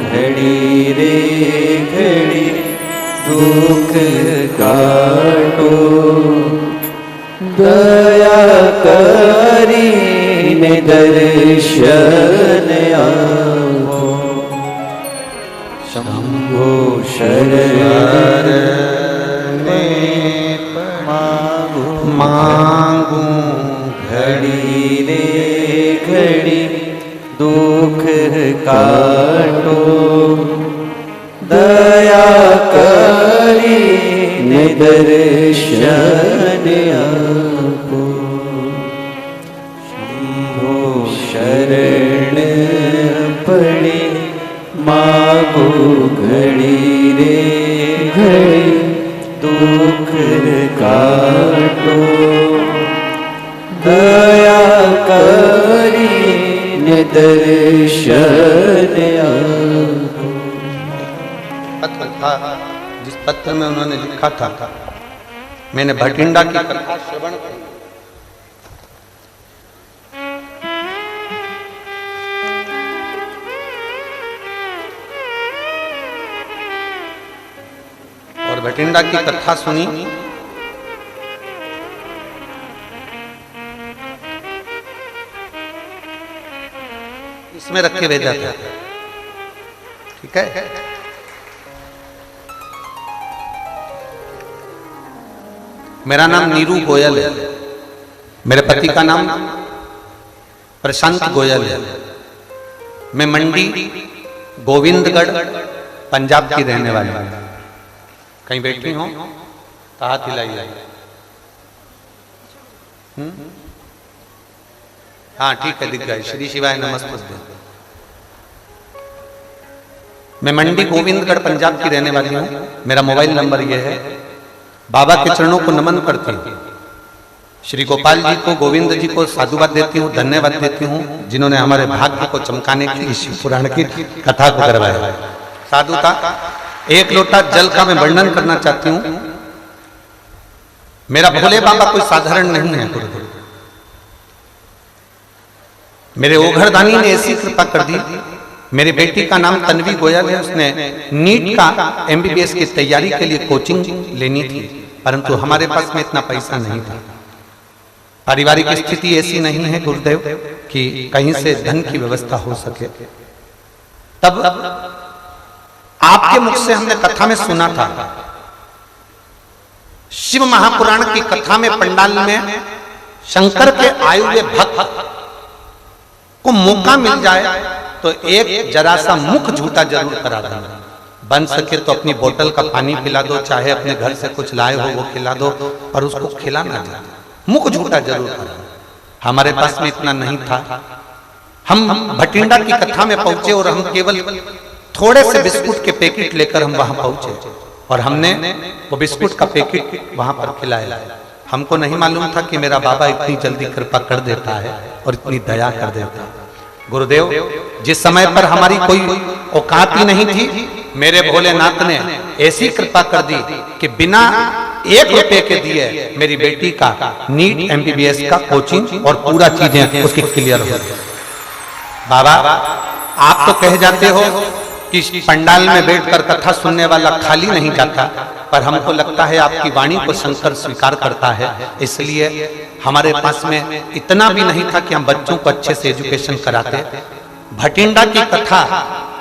घड़ी रे घड़ी दुख काटो दया करी ने दर्शन आओ शंभो शरण मांगू घड़ी रे घड़ी दुख काटो दया करी निदर्शन आपो शंभो शरण पड़ी मागो घड़ी रे घड़ी दुख काटो दया करी निदर्शन आपो। पत्र था जिस पत्र में उन्होंने लिखा था, मैंने भटिंडा की कथा श्रवण की, और भटिंडा की कथा सुनी। इसमें रख के भेजा था, ठीक है। मेरा नाम नीरू गोयल है, मेरे पति का नाम प्रशांत गोयल है। मैं मंडी गोविंदगढ़ पंजाब की रहने वाली हूँ। कहीं बैठी हो तो हाथ हिलाई। हाँ ठीक है, दिख गए। श्री शिवाय नमस्ते। मैं मंडी गोविंदगढ़ पंजाब की रहने वाली हूँ। मेरा मोबाइल नंबर यह है। बाबा के चरणों को नमन करती हूँ। श्री गोपाल जी को, गोविंद जी को साधुवाद देती हूँ, धन्यवाद देती हूँ, जिन्होंने हमारे भाग्य को चमकाने के लिए शिव पुराण की कथा को करवाया। साधुता एक लोटा जल का मैं वर्णन करना चाहती हूँ। मेरा भोले बाबा कोई साधारण नहीं है गुरुदेव। मेरे ओघरदानी ने ऐसी कृपा कर दी। मेरी बेटी का नाम तन्वी गोयल है। उसने नीट का एमबीबीएस की तैयारी के लिए कोचिंग लेनी थी, परंतु हमारे पास में इतना पैसा नहीं था। पारिवारिक स्थिति ऐसी नहीं है गुरुदेव कि कहीं से धन की व्यवस्था हो सके। तब आपके मुख से हमने कथा में सुना था, शिव महापुराण की कथा में पंडाल में शंकर के आए हुए भक्त को मौका मिल जाए तो एक जरा सा मुख झूठा जरूर करा देना। बन सके तो अपनी बोतल का पानी पिला दो, चाहे अपने घर से कुछ लाए हो वो खिला दो, पर उसको खिलाना चाहिए। मुख झूठा जरूर करा। हमारे पास में इतना नहीं था। हम भटिंडा की कथा में पहुंचे और हम केवल थोड़े से बिस्कुट के पैकेट लेकर हम वहां पहुंचे और हमने वो बिस्कुट का पैकेट वहां पर खिलाया। हमको नहीं मालूम था कि मेरा बाबा इतनी जल्दी कृपा कर देता है और इतनी दया कर देता है। गुरुदेव, जिस समय पर हमारी कोई औकात ही नहीं थी, मेरे भोलेनाथ ने ऐसी कृपा कर दी कि बिना 1 रुपए के दिए मेरी बेटी का नीट एमबीबीएस का कोचिंग और पूरा चीजें उसकी क्लियर हो गई। बाबा, आप तो कह जाते हो कि पंडाल में बैठकर कथा सुनने वाला खाली नहीं जाता, पर हमको लगता है आपकी वाणी को शंकर स्वीकार करता है। इसलिए हमारे पास में इतना भी नहीं था कि हम बच्चों को अच्छे से एजुकेशन कराते। भटिंडा की कथा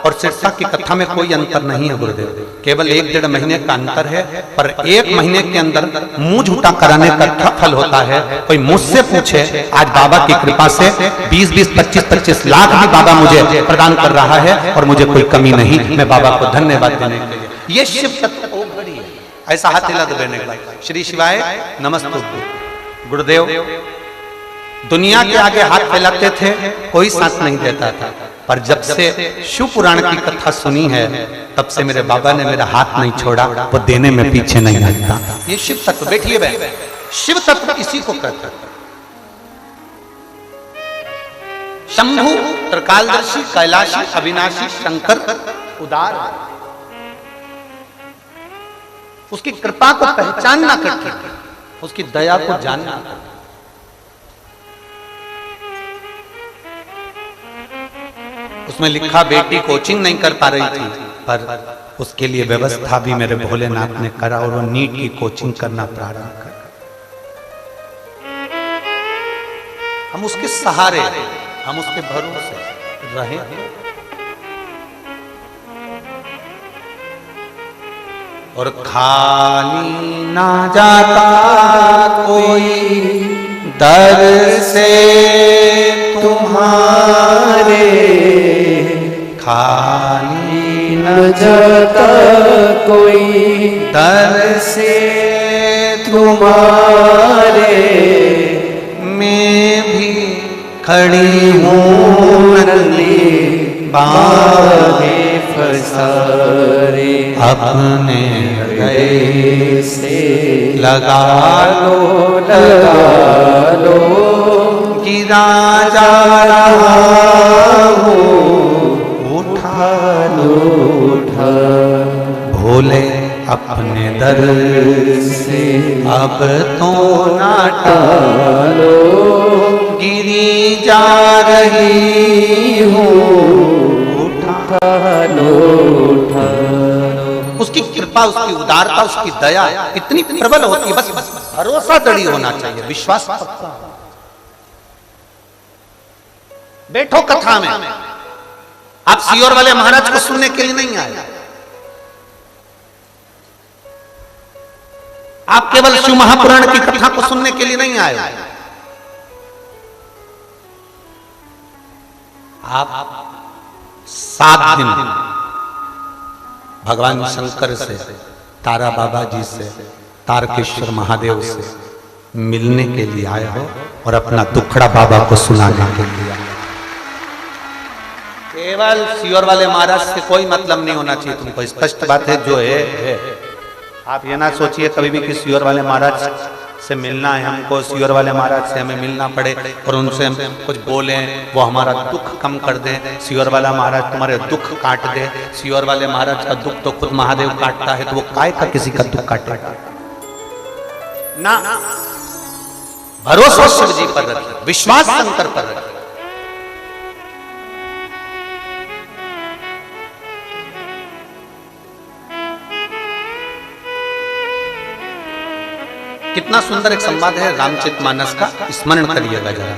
और सिरसा की कथा में कोई अंतर नहीं है गुरुदेव, केवल 1-1.5 महीने का अंतर है। पर 1 महीने के अंदर मुंह झूठा कराने का क्या फल होता है? कोई मुझसे पूछे, आज बाबा की कृपा से 20-20, 25-25 लाख भी बाबा मुझे प्रदान कर रहा है और मुझे कोई कमी नहीं। मैं बाबा को धन्यवाद देने के लिए, ये शिव तत्व ओघड़ी है। ऐसा हाथ हिला दो देने का। श्री शिवाय नमस्तुभ्यं। गुरुदेव दुनिया के आगे हाथ फैलाते थे, कोई साथ नहीं देता था, पर जब से शिव पुराण की कथा सुनी है तब से मेरे बाबा ने मेरा हाथ नहीं छोड़ा, वो देने में पीछे नहीं हटता। ये शिव तत्व, बैठिए बहन, शिव तत्व इसी को कहते हैं। शंभु त्रिकालदर्शी, कैलाशी, अविनाशी, शंकर उदार। उसकी कृपा को पहचानना करके, उसकी दया को जानना करके। उसमें लिखा बेटी कोचिंग नहीं कर पा रही थी, पर उसके लिए व्यवस्था भी मेरे भोलेनाथ ने करा और वो नीट की कोचिंग करना प्रारंभ कर। हम उसके सहारे, हम उसके भरोसे रहे। और खाली ना जाता कोई दर से तुम्हारे, खाली न जाता कोई दर से तुम्हारे, मैं भी खड़ी हूँ नन्ही बाहें फसारे, अपने हृदय से लगा लगा लो, गिरा जा रहा हूँ, उठा लो, उठा भोले अपने दर से अब तो ना टालो, गिरी जा रही हूँ, उठा लो, उठा लो। उसकी कृपा, उसकी उदारता, उसकी दया इतनी प्रबल होती है, बस भरोसा दृढ़ होना चाहिए, विश्वास पक्का। बैठो कथा में, आप सियोर वाले महाराज को सुनने के लिए नहीं आए, आप केवल शिव महापुराण की कथा को सुनने के लिए नहीं आए। आप 7 दिन भगवान शंकर से, तारा बाबा जी से, तारकेश्वर महादेव से मिलने के लिए आए हो और अपना दुखड़ा बाबा को सुनाने के लिए आए। केवल सियोर वाले महाराज से कोई मतलब नहीं होना चाहिए तुमको, स्पष्ट बात है जो है। आप ये ना सोचिए कभी भी कि सियोर वाले महाराज से मिलना है हमको, सियोर वाले महाराज से हमें मिलना पड़े और उनसे हम कुछ बोलें, वो हमारा दुख कम कर दें, सियोर वाला महाराज तुम्हारे दुख काट दे। सियोर वाले महाराज का दुख तो खुद महादेव काटता है, तो वो काय का किसी का दुख काटेगा ना। भरोसा शिव जी पर रखिए, विश्वास शंकर पर रखिए। कितना सुंदर एक संवाद है रामचरितमानस का, स्मरण करिएगा जरा।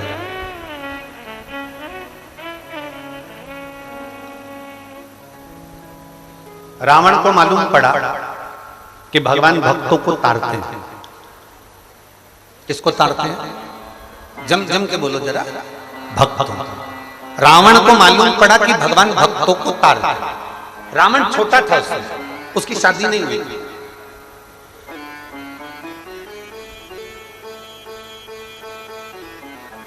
रावण को मालूम पड़ा कि भगवान भक्तों को तारते हैं। किसको तारते हैं? जम जम के बोलो जरा, भक्तों। रावण को मालूम पड़ा कि भगवान भक्तों को तारते हैं। रावण छोटा था, उसकी शादी नहीं हुई थी।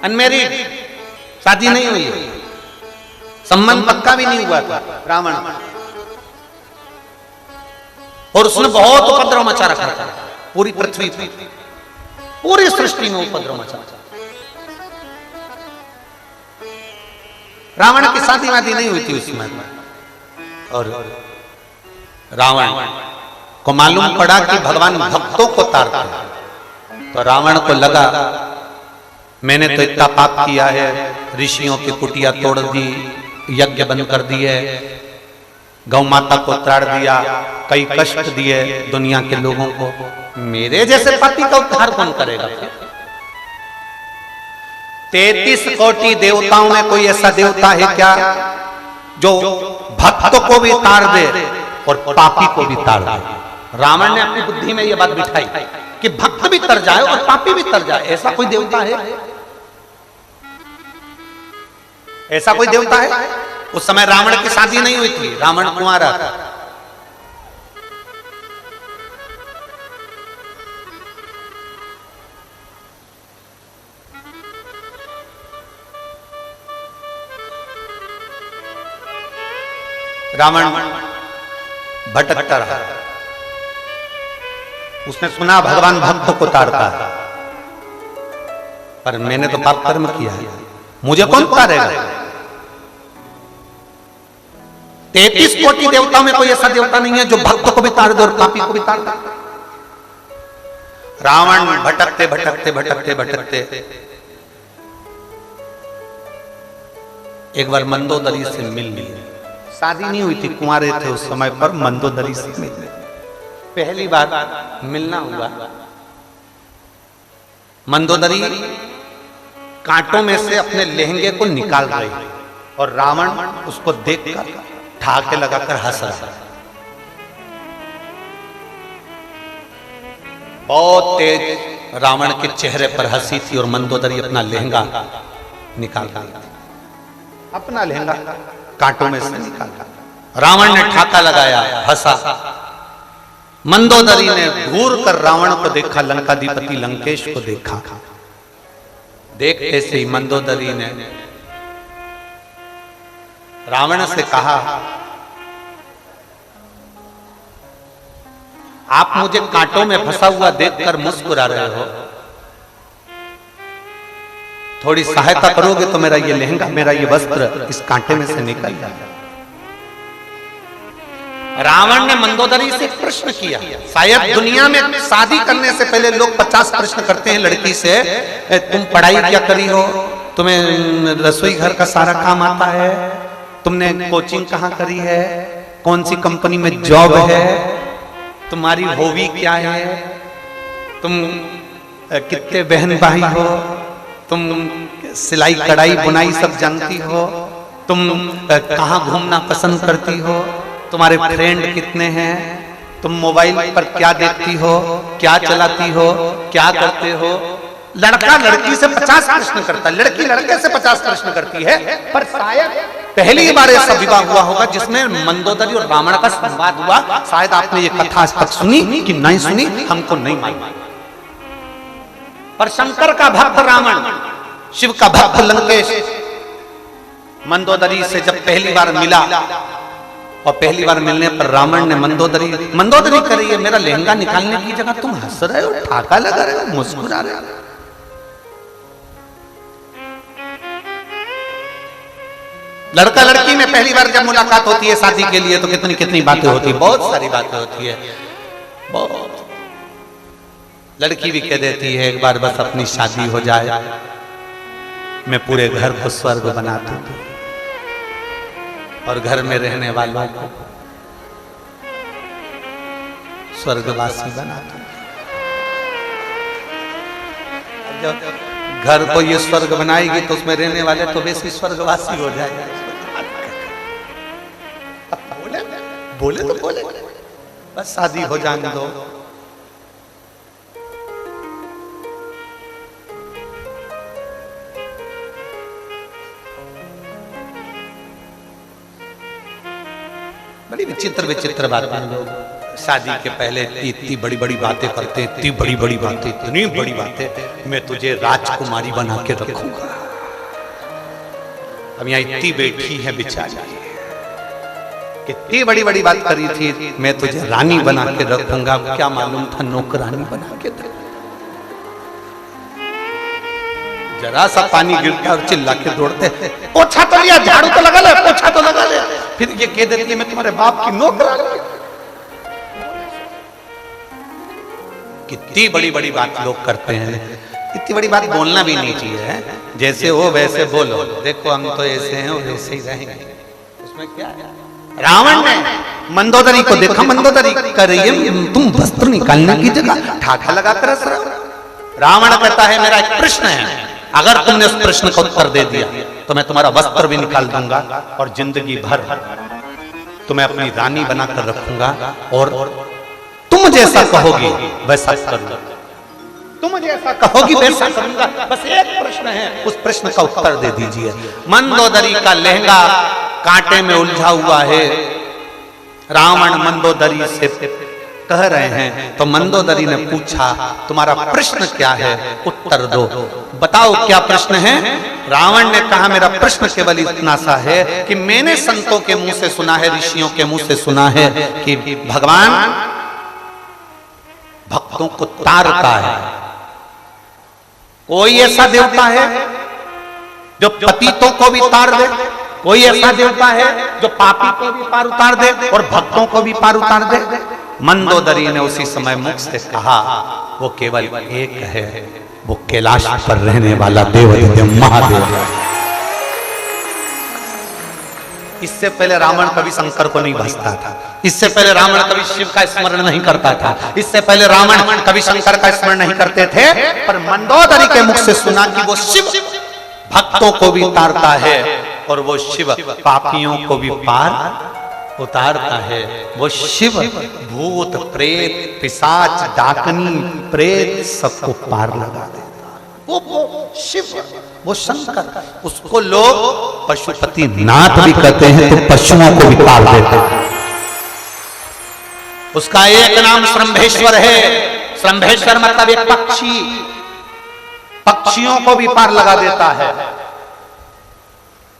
अनमैरिड, शादी नहीं हुई, संबंध पक्का भी नहीं हुआ था रावण, और उसने बहुत उपद्रव मचा रखा था पूरी पृथ्वी पर, पूरी सृष्टि में उपद्रव मचा। रावण की शादी वादी नहीं हुई थी उस समय, और रावण को मालूम पड़ा कि भगवान भक्तों को तारते हैं। तो रावण को लगा मैंने तो इतना पाप किया है, ऋषियों की कुटिया तोड़ दी, यज्ञ बंद कर दिए, गौ माता को ताड़ दिया, कई कष्ट दिए दुनिया के लोगों को, मेरे जैसे पापी का उद्धार कौन करेगा? 33 कोटि देवताओं में कोई ऐसा देवता है क्या जो भक्त को भी ताड़ दे और पापी को भी ताड़ दे? रावण ने अपनी बुद्धि में यह बात बिठाई कि भक्त भी तर जाए और पापी भी तर जाए। ऐसा कोई देवता है? ऐसा कोई देवता है? उस समय रावण की शादी नहीं हुई थी, रावण कुंवारा था। रावण भटकता रहा, उसने सुना भगवान भक्त को तारता है, पर मैंने तो पाप कर्म किया है, मुझे कौन तारेगा? 33 कोटि देवताओं में कोई ऐसा देवता नहीं है जो भक्त को भी तार दे और पापी को भी तार दे। रावण भटकते भटकते भटकते भटकते एक बार मंदोदरी से मिल लिए। शादी नहीं हुई थी, कुंवारे थे उस समय पर, मंदोदरी से मिले, पहली बार मिलना हुआ। मंदोदरी कांटों में से अपने लहंगे को निकाल रही और रावण उसको देखकर ठाके लगाकर हंस रहा। बहुत तेज रावण के चेहरे पर हंसी थी और मंदोदरी अपना लहंगा निकाल रही थी, अपना लहंगा कांटों में से निकाला। रावण ने ठाका लगाया, हंसा। मंदोदरी ने घूर कर रावण को देखा, लंकाधिपति लंकेश को देखा। देखते से ही मंदोदरी ने रावण से कहा, आप मुझे कांटों में फंसा हुआ देखकर मुस्कुरा रहे हो, थोड़ी सहायता करोगे तो मेरा ये लहंगा, मेरा ये वस्त्र इस कांटे में से निकल जाए। रावण ने मंदोदरी से प्रश्न किया। शायद दुनिया में शादी करने से पहले लोग 50 प्रश्न करते हैं लड़की से, तुम पढ़ाई क्या करी हो, तुम्हें रसोई घर का सारा काम आता है, तुमने कोचिंग कहाँ करी है, कौन सी कंपनी में जॉब है, तुम्हारी हॉबी क्या है, तुम कितने बहन भाई हो, तुम सिलाई कढ़ाई बुनाई सब जानती हो, तुम कहाँ घूमना पसंद करती हो, तुम्हारे फ्रेंड कितने हैं, तुम मोबाइल पर क्या देखती हो, क्या चलाती हो, क्या करते हो। लड़का लड़की से 50 प्रश्न करता है, लड़की लड़के से 50 प्रश्न करती है, पर शायद पहली बार ऐसा विवाह हुआ होगा जिसमें मंदोदरी और रावण का संवाद हुआ। शायद आपने ये कथा आज तक सुनी कि नहीं सुनी, हमको नहीं मालूम। पर शंकर का भक्त रावण, शिव का भक्त लंकेश मंदोदरी से जब पहली बार मिला और पहली बार मिलने पर रावण ने मंदोदरी कर रही है, मेरा लहंगा निकालने की जगह तुम हंस रहे हो, ठाका लगा रहे हो, मुस्कुरा रहे हो। लड़का लड़की में पहली बार जब मुलाकात होती है शादी के लिए तो कितनी कितनी बातें होती है, बहुत सारी बातें होती है, बहुत। लड़की भी कह देती है एक बार बस अपनी शादी हो जाए, मैं पूरे घर को स्वर्ग बना दूंगी और घर में रहने वालों को स्वर्गवासी बना दूंगी। जब घर को ये स्वर्ग बनाएगी तो उसमें रहने वाले तो वैसे स्वर्गवासी हो जाएंगे। बोले तो बोले, बस शादी हो जाने दो। बड़ी विचित्र विचित्र बातें लोग शादी के पहले इतनी बड़ी बड़ी बातें करते, इतनी बड़ी बड़ी बातें, इतनी बड़ी बातें, मैं तुझे राजकुमारी बना के रखूंगा। अब यहाँ इतनी बैठी है बेचारी, कितनी बड़ी बड़ी बात करी थी, मैं तुझे रानी बना के रखूंगा, क्या मालूम था नौकरानी बना के रख। जरा सा पानी गिरता और चिल्ला के दौड़ते, पोछा तो लिया, झाड़ू तो लगा ले, पोछा तो लगा ले, फिर ये कह देती है मैं तुम्हारे बाप की नौकरानी। कितनी बड़ी बड़ी बात लोग करते हैं, इतनी बड़ी बात बोलना भी नहीं चाहिए। जैसे हो वैसे बोलो, देखो हम तो ऐसे हैं और वैसे ही रहेंगे, उसमें क्या है। रावण ने मंदोदरी को देखा, मंदोदरी कर रही है, तुम वस्त्र निकालने की जगह ठाठा लगाकर हंस रहे हो। रावण कहता है मेरा एक प्रश्न है, अगर तुमने उस प्रश्न का उत्तर दे दिया तो मैं तुम्हारा वस्त्र भी निकाल दूंगा और जिंदगी भर तुम्हें अपनी रानी बनाकर रखूंगा और तुम जैसा कहोगी वैसा करूंगा, तुम जैसा कहोगी वैसा करूंगा। बस एक प्रश्न है, उस प्रश्न का उत्तर दे दीजिए। मंदोदरी का लहंगा कांटे में उलझा हुआ है, रावण मंदोदरी से कह रहे हैं, तो मंदोदरी ने पूछा तुम्हारा प्रश्न क्या है, उत्तर दो, बताओ क्या प्रश्न है। रावण ने कहा मेरा प्रश्न केवल इतना सा है कि मैंने संतों के मुंह से सुना है, ऋषियों के मुंह से सुना है कि भगवान भक्तों को तारता है। कोई ऐसा देवता है जो पतितों को भी तार दे, कोई ऐसा देवता है जो पापी को भी पार उतार दे और भक्तों को भी पार उतार दे। मंदोदरी ने उसी समय मुख से कहा वो केवल एक है, वो कैलाश पर रहने वाला देवाधिदेव महादेव है। इससे पहले रावण कभी शंकर को नहीं भजता था, इससे पहले रावण कभी शिव का स्मरण नहीं करता था, इससे पहले रावण कभी शंकर का स्मरण नहीं करते थे, पर मंदोदरी के मुख से सुना कि वो शिव भक्तों को भी तारता है और वो शिव पापियों को भी पार उतारता है। वो शिव भूत प्रेत पिशाच डाकनी प्रेत सबको पार लगा देता है। वो शिव, वो शंकर, उसको लोग पशुपति नाथ भी कहते हैं, तो पशुओं को भी पार देते हैं। उसका एक नाम श्रंभेश्वर है। श्रंभेश्वर मतलब एक पक्षी, पक्षियों को भी पार लगा देता है।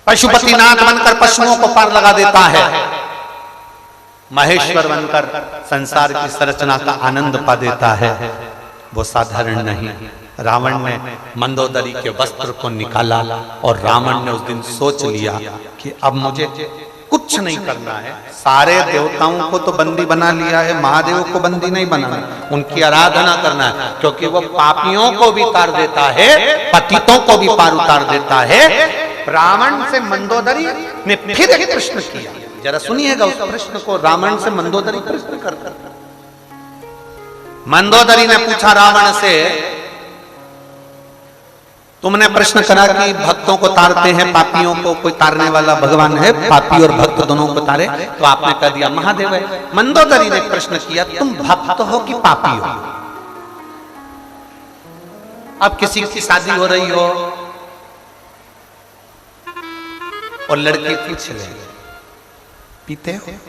पशुपति नाथ बनकर पशुओं को पार लगा देता है। महेश्वर बनकर संसार की संरचना का आनंद पा देता है। वो साधारण नहीं। रावण ने मंदोदरी के वस्त्र को निकाला और रावण ने उस दिन सोच लिया कि अब मुझे कुछ नहीं करना है, सारे देवताओं को तो बंदी बना लिया है, महादेव को बंदी नहीं बनाना, उनकी आराधना करना है, क्योंकि वो पापियों को भी तार देता है, पतितों को भी पार उतार देता है। रावण से मंदोदरी ने फिर एक प्रश्न किया, जरा सुनिएगा उस प्रश्न को। रावण से मंदोदरी प्रश्न करता, मंदोदरी ने पूछा रावण से, तुमने प्रश्न करा कि भक्तों को तारते हैं, पापियों को कोई तारने वाला भगवान है, पापी और भक्त दोनों को तारे, तो आपने कह दिया महादेव है। मंदोदरी ने प्रश्न किया, तुम भक्त हो कि पापी हो? अब किसी की शादी हो रही हो और लड़के पूछ ले, पीते हो?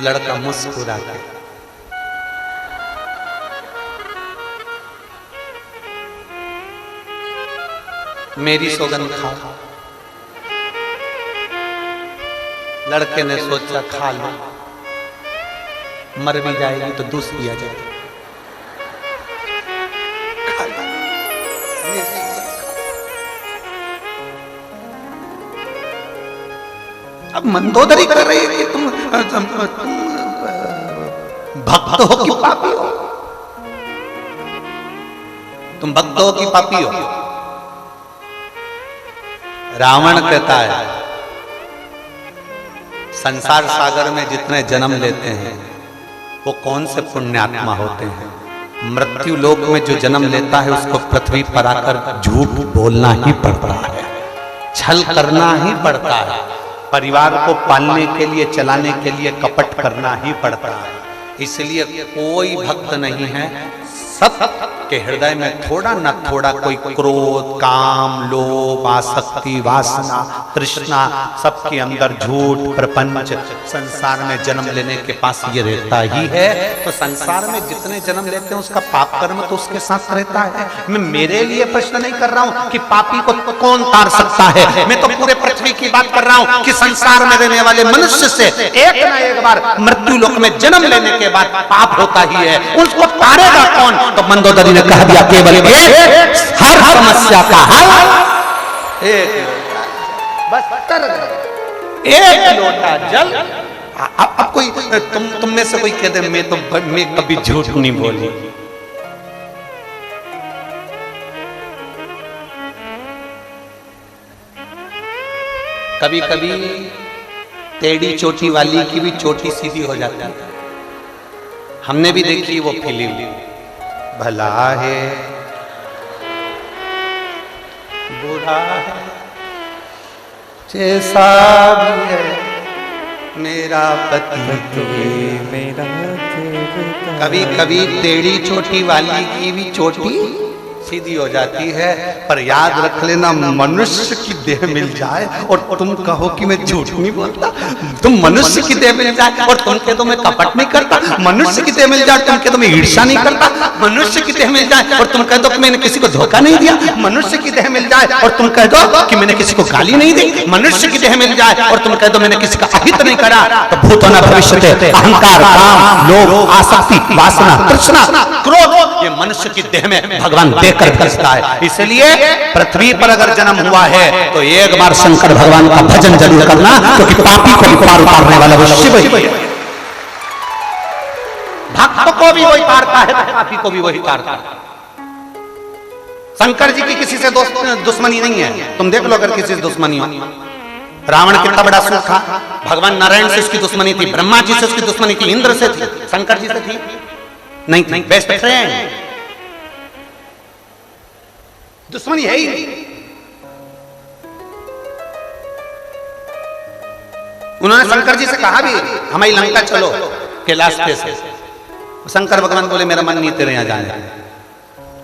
लड़का मुस्कुरा के मेरी सौगंध खाओ। लड़के ने सोचा खा लो, मर भी जाएगी तो दूस दिया जाएगा। अब मंदोदरी कर रही है कि तुम भक्त हो कि पापी हो, तुम भक्त हो कि पापी हो। रावण कहता है संसार सागर में जितने जन्म लेते हैं वो कौन से पुण्यात्मा होते हैं। मृत्यु लोक में जो जन्म लेता है उसको पृथ्वी पर आकर झूठ बोलना ही पड़ता है, छल करना ही पड़ता है, परिवार को पालने के लिए चलाने के लिए कपट करना ही पड़ता है। इसलिए कोई भक्त नहीं है सब के हृदय में थोड़ा न थोड़ा कोई क्रोध, काम, लोभ, आसक्ति, वासना, तृष्णा, सबके अंदर झूठ, प्रपंच, संसार में जन्म लेने के पास ये रहता ही है। तो संसार में जितने जन्म लेते हैं उसका पाप कर्म तो उसके साथ रहता है। मैं मेरे लिए प्रश्न नहीं कर रहा हूं कि पापी को कौन तार सकता है, मैं तो पूरे पृथ्वी की बात कर रहा हूं कि संसार में रहने वाले मनुष्य से एक ना एक बार मृत्यु लोक में जन्म लेने के बाद पाप होता ही है, उसको तारेगा कौन। तो मंदोदरी ने कह दिया केवल एक हर समस्या का हल एक बस एक लोटा जल। अब कोई तुम में से कोई कह दे मैं कभी झूठ नहीं बोली। कभी कभी टेढ़ी चोटी वाली की भी चोटी सीधी हो जाती है। हमने भी देखी वो फिल्म भला है बुरा है जैसा भी है मेरा पति मेरा। कभी कभी टेढ़ी चोटी वाली की भी चोटी सीधी हो जाती है। पर याद रख लेना मनुष्य की देह मिल जाए और तुम कहो कि मैं झूठ नहीं बोलता, तुम मनुष्य की देह मिल जाए और तुम कह दो मैं कपट नहीं करता, मनुष्य की देह मिल जाए तुम कह दो मैं ईर्ष्या नहीं करता, मनुष्य की देह मिल जाए और तुम कह दो कि मैंने किसी को धोखा नहीं दिया, मनुष्य की देह मिल जाए और तुम कह दो कि मैंने किसी को गाली नहीं दी, मनुष्य की देह मिल जाए और तुम कह दो मैंने किसी का अहित नहीं करा। तो भूतोना भविष्यते अहंकार, काम, लोभ, आसक्ति, वासना, तृष्णा, क्रोध ये मनुष्य की देह में भगवान देकर भेजता है। इसलिए पृथ्वी पर अगर जन्म हुआ है तो एक बार शंकर भगवान का भजन जरूर करना, क्योंकि पापी को भी पार उतारने वाला वो शिव है। भक्त को भी वही तारता है, पापी को भी वही तारता है। शंकर जी की किसी से दुश्मनी नहीं है। तुम देख लो अगर किसी से दुश्मनी हो, रावण कितना बड़ा सुर था, भगवान नारायण से उसकी दुश्मनी थी, ब्रह्मा जी से उसकी दुश्मनी थी, इंद्र से थी, शंकर जी से थी नहीं थी। बेस्ट फ्रेंड, दुश्मनी है ही नहीं। उन्होंने शंकर जी से कहा भी हमारी लंका चलो कैलाश पे से। शंकर भगवान बोले मेरा मन नहीं तेरे यहां जाने।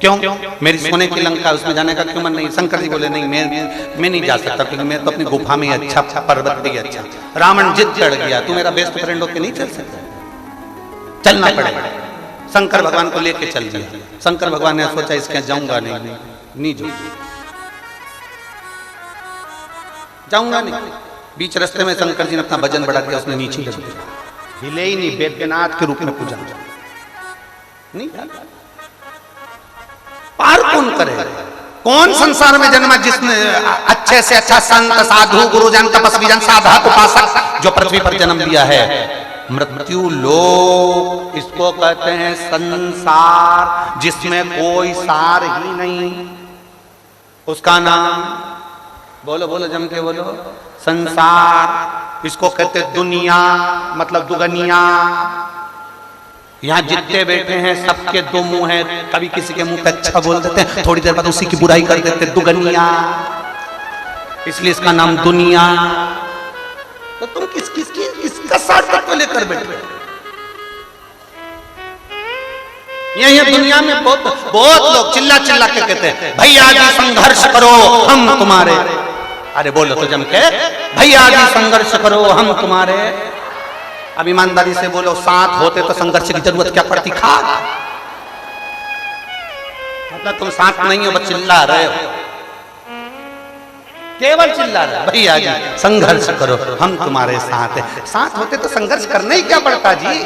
क्यों? मेरी सोने की लंका उसमें जाने का क्यों मन नहीं? शंकर जी बोले नहीं मैं नहीं जा सकता क्योंकि मैं तो अपनी गुफा में अच्छा, पर्वत भी अच्छा। रावण जिद चढ़ गया, तू मेरा बेस्ट फ्रेंड होकर नहीं चल सकता, चलना पड़ेगा। शंकर भगवान को लेके चल दिया। शंकर भगवान ने सोचा इसके जाऊंगा नहीं जाऊंगा नहीं। बीच रास्ते में शंकर जी ने अपना भजन बढ़ा दिया, उसने नीचे लग दिया, हिले ही नहीं, वैद्यनाथ के रूप में पूजा नहीं। पार कौन करे? कौन संसार में जन्मा जिसने अच्छे से अच्छा संत, साधु, गुरुजन, तपस्वी जन, साधक, उपासक जो पृथ्वी पर जन्म लिया है। मृत्यु लोक इसको कहते हैं संसार, जिसमें कोई सार ही नहीं। उसका नाम बोलो बोलो जम के बोलो, संसार। इसको कहते दुनिया, मतलब दुगनिया। यहाँ जितने बैठे हैं सबके दो मुंह हैं, कभी किसी के मुंह पे अच्छा बोल देते हैं, थोड़ी देर बाद उसी की बुराई कर देते हैं, दुगनिया। इसलिए इसका नाम दुनिया। तो तुम किसका साथ तो लेकर बैठे? यहाँ दुनिया में बहुत लोग चिल्ला चिल्ला के कहते हैं भैया जी संघर्ष करो हम तुम्हारे। अरे बोलो तो जम के, भैया जी संघर्ष करो हम तुम्हारे। अब ईमानदारी से बोलो, साथ होते तो संघर्ष की जरूरत क्या पड़ती? खा मतलब तुम साथ नहीं हो, बस चिल्ला रहे हो। केवल चिल्ला रहा है, भैया जी संघर्ष करो, हम तुम्हारे साथ हैं। साथ होते तो संघर्ष करना ही क्या पड़ता जी,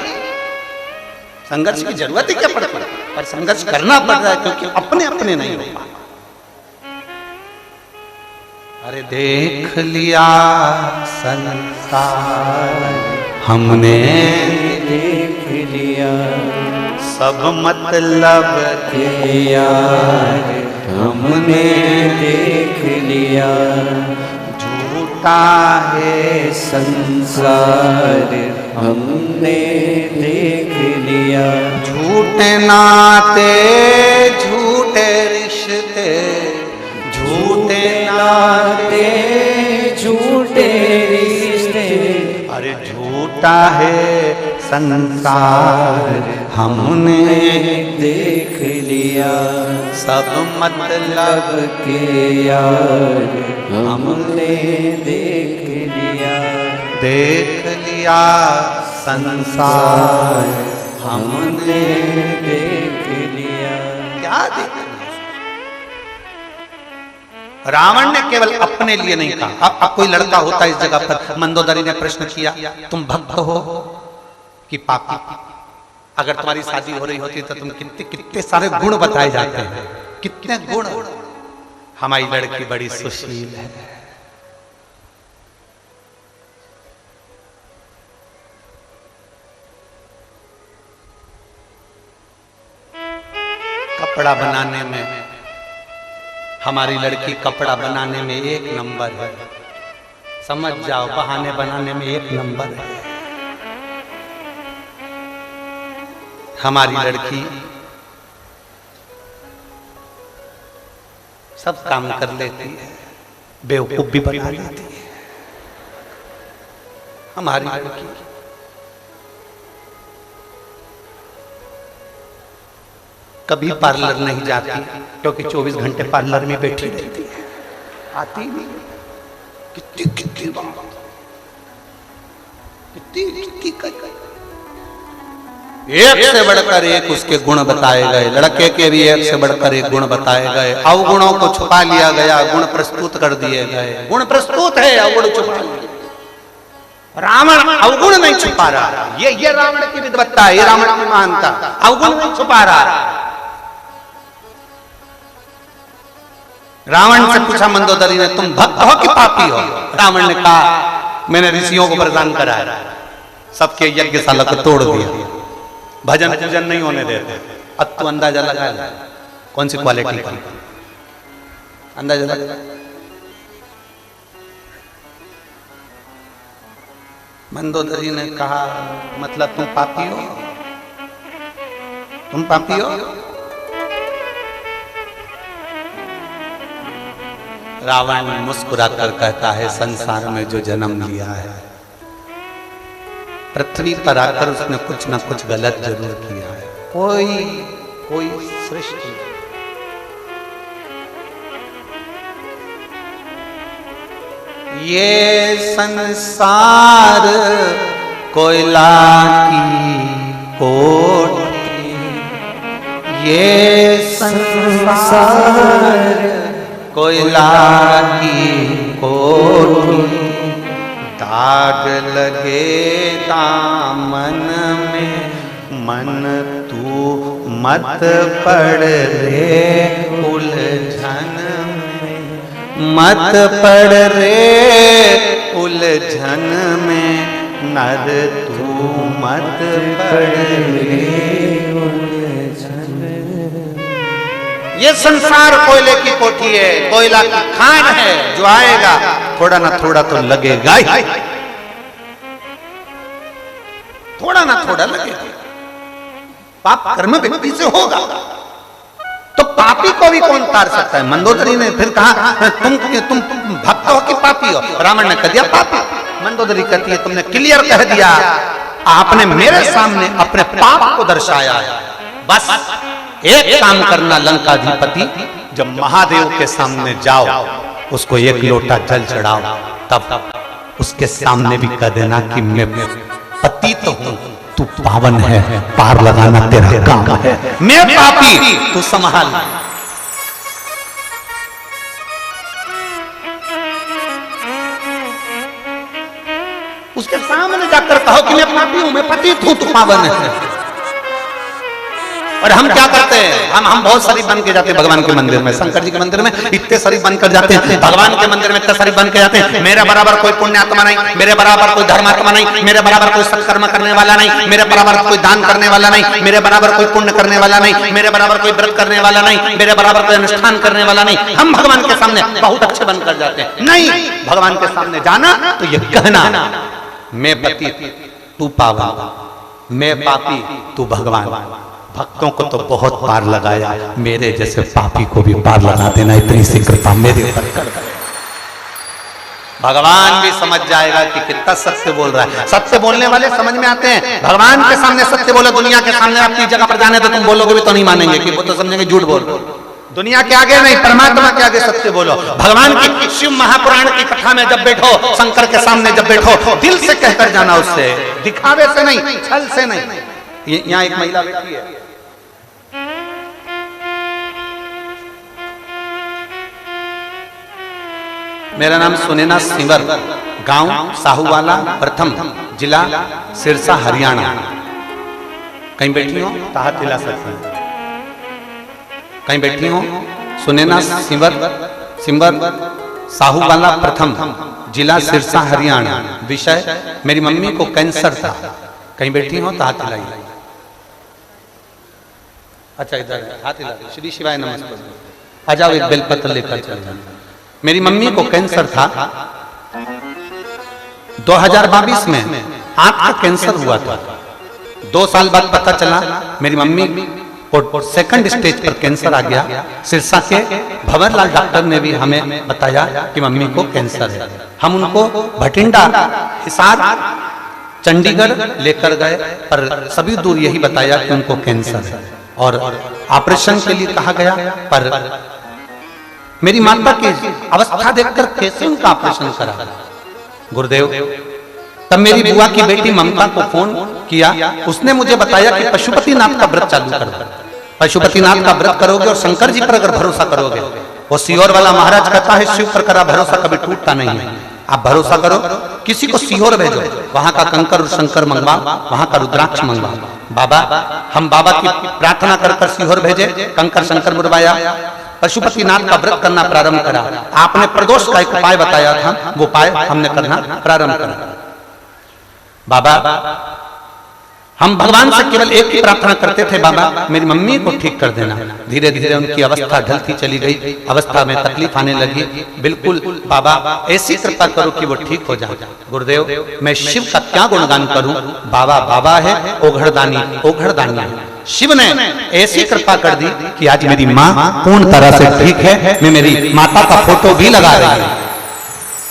संघर्ष की जरूरत ही क्या पड़ती, पर संघर्ष करना पड़ रहा है क्योंकि अपने अपने नहीं हो पा। अरे देख लिया संसार हमने, देख लिया सब मतलब के यार हमने देख लिया, झूठा है संसार हमने देख लिया, झूठे नाते झूठे रिश्ते, झूठे नाते झूठे रिश्ते, अरे झूठा है संसार हमने देख लिया, सब मतलब के यार हमने देख लिया, देख लिया संसार हमने देख लिया। क्या देख लिया? रावण ने केवल अपने लिए नहीं कहा। अब कोई लड़का होता इस जगह पर, मंदोदरी ने प्रश्न किया, तुम भक्त हो कि पापी? अगर तुम्हारी शादी हो रही होती तो तुम कितने कितने सारे गुण बताए जाते हैं, कितने गुण। हमारी लड़की बड़ी सुशील है, कपड़ा बनाने में हमारी लड़की कपड़ा बनाने में एक नंबर है, समझ जाओ, बहाने बनाने में एक नंबर है। हमारी लड़की सब काम कर लेती है, बेवकूफ भी बना लेती है। हमारी लड़की कभी पार्लर नहीं जाती क्योंकि 24 घंटे पार्लर में बैठी रहती है, आती नहीं। कितनी कितनी बात, कितनी कितनी एक से बढ़कर एक उसके गुण बताए गए, लड़के के भी एक से बढ़कर एक गुण बताए गए। अवगुणों को छुपा लिया गया, गुण प्रस्तुत कर दिए गए। गुण प्रस्तुत है, अवगुण छुपा लिए। रावण अवगुण नहीं छुपा रहा, ये रावण की विद्वत्ता है, ये रावण की महानता। अवगुण नहीं छुपा रहा। रावण से पूछा मंदोदरी ने, तुम भक्त हो कि पापी हो? रावण ने कहा, मैंने ऋषियों को वरदान कराया, सबके यज्ञशाला को तोड़ दिया, भजन पूजन नहीं होने देते। अब तू अंदाजा लगा ले कौन सी क्वालिटी की, अंदाजा लगा। मंदोदरी ने कहा, मतलब तुम पापी हो? तुम पापी हो? रावण मुस्कुराकर कहता है, संसार में जो जन्म लिया है, पृथ्वी पर आकर उसने कुछ ना कुछ गलत जरूर किया है। कोई सृष्टि ये संसार कोयला की कोठी, ये संसार कोयला की कोठी, दाग लगे दामन में मन तू मत पड़ रे उलझन में, मत पड़ रे उलझन में, नर तू मत पड़ रे उलझन में। ये संसार कोयले की कोठी है, कोयला की खान है, जो आएगा थोड़ा ना थोड़ा तो लगेगा ही, थोड़ा ना थोड़ा लगेगा। पाप कर्म व्यक्ति से होगा, तो पापी को भी कौन तार सकता है? मंदोदरी ने फिर कहा, तुम भक्त हो कि पापी हो? रावण ने कह दिया पापी। मंदोदरी कहती है, तुमने क्लियर कह दिया, आपने मेरे सामने अपने पाप को दर्शाया। बस एक काम करना लंकाधिपति, जब महादेव के सामने जाओ, उसको एक लोटा जल चढ़ाओ, तब उसके सामने भी कह देना कि मैं पतित हूं, तू पावन है, पार लगाना तेरा काम है, मैं पापी, तू संभाल। उसके सामने जाकर कहो कि मैं पापी हूं, मैं पतित हूं, तू पावन है। और हम क्या करते हैं, हम बहुत शरीफ बन के जाते हैं भगवान के मंदिर में, शंकर जी के मंदिर में इतने शरीफ बनकर जाते हैं, भगवान के मंदिर में इतने शरीफ बन के जाते हैं, मेरे बराबर कोई पुण्यात्मा नहीं, मेरे बराबर कोई धर्मात्मा नहीं, मेरे बराबर कोई सत्कर्म करने वाला नहीं, मेरे बराबर कोई दान करने वाला नहीं, मेरे बराबर कोई पुण्य करने वाला नहीं, मेरे बराबर कोई व्रत करने वाला नहीं, मेरे बराबर कोई अनुष्ठान करने वाला नहीं। हम भगवान के सामने बहुत अच्छे बनकर जाते हैं। नहीं, भगवान के सामने जाना तो ये कहना, मैं पतित तू पावन, मैं पापी तू भगवान। भक्तों को तो बहुत पार लगाया, मेरे जैसे पापी को भी पार लगा देना, इतनी सी कृपा मेरे ऊपर कर। भगवान भी समझ जाएगा कि कितना सत्य बोल रहा है। सत्य बोलने वाले समझ में आते हैं। भगवान के सामने सत्य बोलो, दुनिया के सामने अपनी जगह पर जाने तो तुम बोलोगे भी तो नहीं मानेंगे, कि वो तो समझेंगे झूठ बोल। दुनिया के आगे नहीं, परमात्मा के आगे सत्य बोलो। भगवान की शिव महापुराण की कथा में जब बैठो, शंकर के सामने जब बैठो, दिल से कहकर जाना, उससे दिखावे से नहीं, छल से नहीं। यहाँ एक महिला बैठी है, मेरा नाम सुनैना सिंवर, गांव साहूवाला प्रथम, जिला सिरसा हरियाणा। कहीं बैठी हो तो हाथ हिला सकते हैं। कहीं बैठी हो, सुनैना सिंवर, साहूवाला प्रथम, जिला सिरसा हरियाणा। विषय, मेरी मम्मी को कैंसर था। कहीं बैठी हो तो हाथ हिलाइए। अच्छा, इधर हाथ हिला। श्री शिवाय नमस्ते। आ जाओ, एक बेलपत्र लेकर चले जाओ। मेरी मम्मी को कैंसर था। 2022 में आंख का कैंसर हुआ था। 2 साल बाद पता चला मेरी मम्मी को सेकंड स्टेज पर कैंसर आ गया। सिरसा के भंवरलाल डॉक्टर ने भी हमें बताया कि मम्मी को कैंसर है। हम उनको भटिंडा, हिसार, चंडीगढ़ लेकर गए, पर सभी दूर यही बताया कि उनको कैंसर है और ऑपरेशन के लिए कहा गया। पर मेरी माता की अवस्था देखकर कैसे उनका ऑपरेशन करा गुरुदेव। तब मेरी बुआ की बेटी ममता को फोन किया, उसने मुझे बताया कि पशुपतिनाथ का व्रत चालू कर दो। पशुपतिनाथ का व्रत करोगे और शंकर जी पर अगर भरोसा करोगे, वो सीहोर वाला महाराज कहता है शिव पर करा भरोसा कभी टूटता नहीं है। आप भरोसा करो, किसी को सीहोर भेजो, वहां का कंकर और शंकर मंगवा, वहां का रुद्राक्ष मंगवा। बाबा, हम बाबा की प्रार्थना कर सीहोर भेजे, कंकर शंकर बुलवाया, पशुपतिनाथ का व्रत करना प्रारंभ करा। आपने प्रदोष का एक उपाय बताया था, वो उपाय हमने करना प्रारंभ करा। बाबा, हम भगवान से केवल एक ही प्रार्थना करते थे, बाबा मेरी मम्मी को ठीक कर देना। धीरे धीरे उनकी अवस्था ढलती चली गई, अवस्था में तकलीफ आने लगी। बिल्कुल बाबा ऐसी कृपा करो कि वो ठीक हो जाए। गुरुदेव, मैं शिव का क्या गुणगान करूं। बाबा बाबा है, ओघड़दानी ओघड़दानी है। शिव ने ऐसी कृपा कर दी कि आज मेरी माँ पूर्ण तरह से ठीक है। मैं मेरी माता का फोटो भी लगा रही हूँ।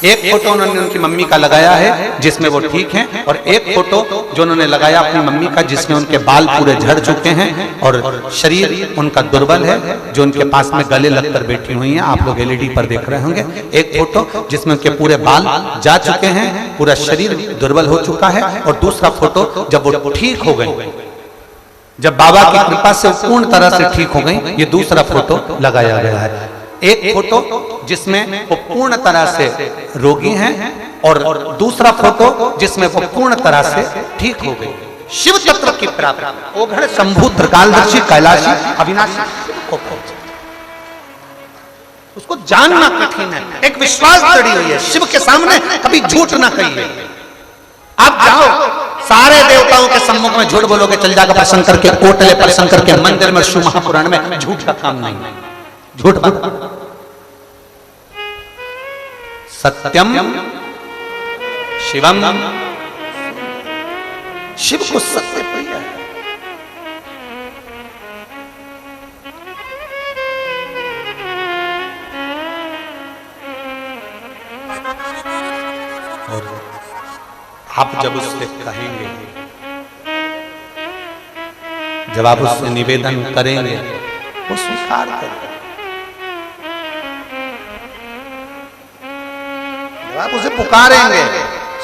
एक फोटो उन्होंने उनकी मम्मी का लगाया है जिसमें वो ठीक हैं, और एक फोटो जो उन्होंने लगाया अपनी मम्मी का जिसमें उनके बाल पूरे झड़ चुके हैं और शरीर उनका दुर्बल है, जो उनके पास में गले लगकर बैठी हुई हैं। आप लोग एलईडी पर देख रहे होंगे। एक फोटो जिसमें उनके पूरे बाल जा चुके हैं, पूरा शरीर दुर्बल हो चुका है, और दूसरा फोटो जब वो ठीक हो गई, जब बाबा की कृपा से पूर्ण तरह से ठीक हो गई, ये दूसरा फोटो लगाया गया है। एक फोटो जिसमें वो पूर्ण तरह से रोगी हैं, और दूसरा फोटो जिसमें वो पूर्ण तरह से ठीक हो गई। शिव तत्व की प्राप्ति, ओघड़ शंभु त्रिकालदर्शी कैलाशी अविनाशी को उसको जानना कठिन है। एक विश्वास जड़ी हुई है शिव के सामने, कभी झूठ ना कहिए। आप जाओ सारे देवताओं के सम्मुख में झूठ बोलोगे चल जाएगा, पर शंकर के कोटले पर, शंकर के मंदिर में, शिव महापुराण में झूठ का काम नहीं। झूठ सत्यम शिवम, शिव को सत्य प्रिय है। और आप जब उससे कहेंगे, जब आप उससे निवेदन करेंगे, वो स्वीकार करेगा। आप उसे पुकारेंगे,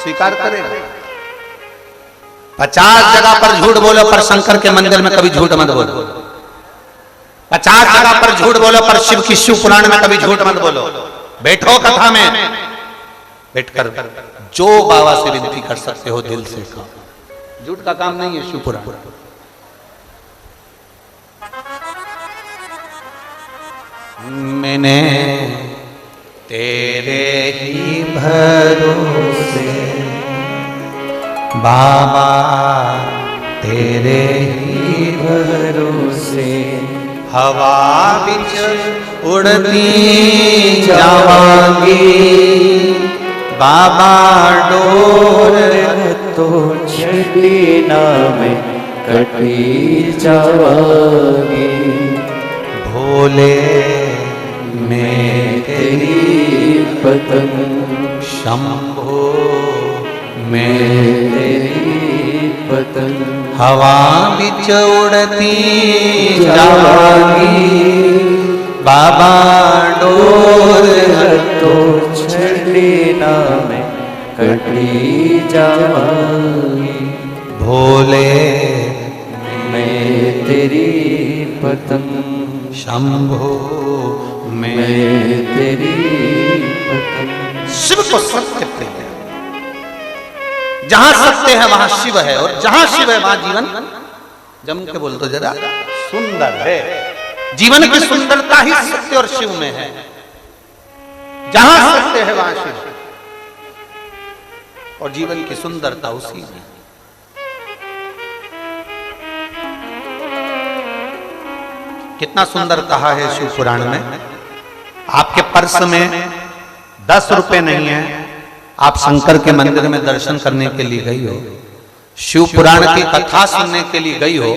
स्वीकार करेगा। 50 जगह पर झूठ बोलो, पर शंकर के मंदिर में कभी झूठ मत बोलो। 50 जगह पर झूठ बोलो, पर शिव की शिव पुराण में कभी झूठ मत बोलो। बैठो कथा में, बैठकर जो बाबा से विनती कर सकते हो दिल से कहो, झूठ का काम नहीं है शिव पुराण। मैंने तेरे ही भरोसे बाबा, तेरे ही भरोसे हवा बिच उड़ती जावांगी बाबा, डोर तो छड़ी ना में कटी जावांगी। भोले मैं तेरी पतंग, शंभो मैं मैं तेरी पतंग हवा बिच उड़ती जावांगी बाबा, डोर तो छड़ी ना में कटी जावांगी। भोले मैं तेरी पतंग, शंभो मैं मैं तेरी पतंग। शिव को सत्य प्रिय है। जहां सत्य है वहां शिव है, और जहां शिव है वहां जीवन, जम के बोल दो जरा, सुंदर है। जीवन की सुंदरता ही सत्य और शिव में है। जहां सत्य है वहां शिव, और जीवन की सुंदरता उसी में। कितना सुंदर कहा है शिव पुराण में। आपके पर्स में 10 रुपए नहीं है, आप शंकर के मंदिर में दर्शन करने के लिए गई हो, शिव पुराण की कथा सुनने के लिए गई हो,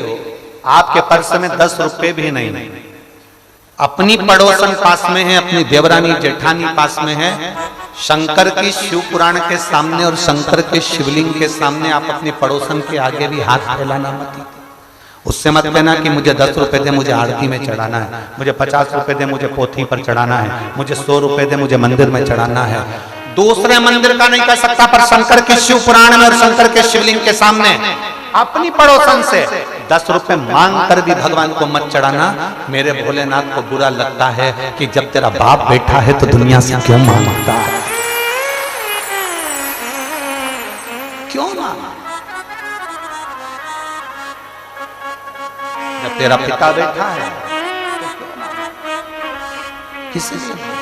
आपके पर्स में 10 रुपए भी नहीं, अपनी पड़ोसन पास में है, अपनी देवरानी जेठानी पास में है, शंकर की शिव पुराण के सामने और शंकर के शिवलिंग के सामने आप अपनी पड़ोसन के आगे भी हाथ फैलाना मत। उससे मत कहना कि मुझे 10 रुपए दे, मुझे आरती में चढ़ाना है, मुझे 50 रुपए दे, मुझे पोथी पर चढ़ाना है, मुझे 100 रुपए दे, मुझे मंदिर में चढ़ाना है। दूसरे मंदिर का नहीं कर सकता, पर शंकर के शिव पुराण में और शंकर के शिवलिंग के सामने अपनी पड़ोसन से 10 रुपए मांग कर भी भगवान को मत चढ़ाना। मेरे भोलेनाथ को बुरा लगता है कि जब तेरा बाप बैठा है तो दुनिया से क्यों मांगता है, क्यों मांगा? जब तेरा पिता बैठा है किसी से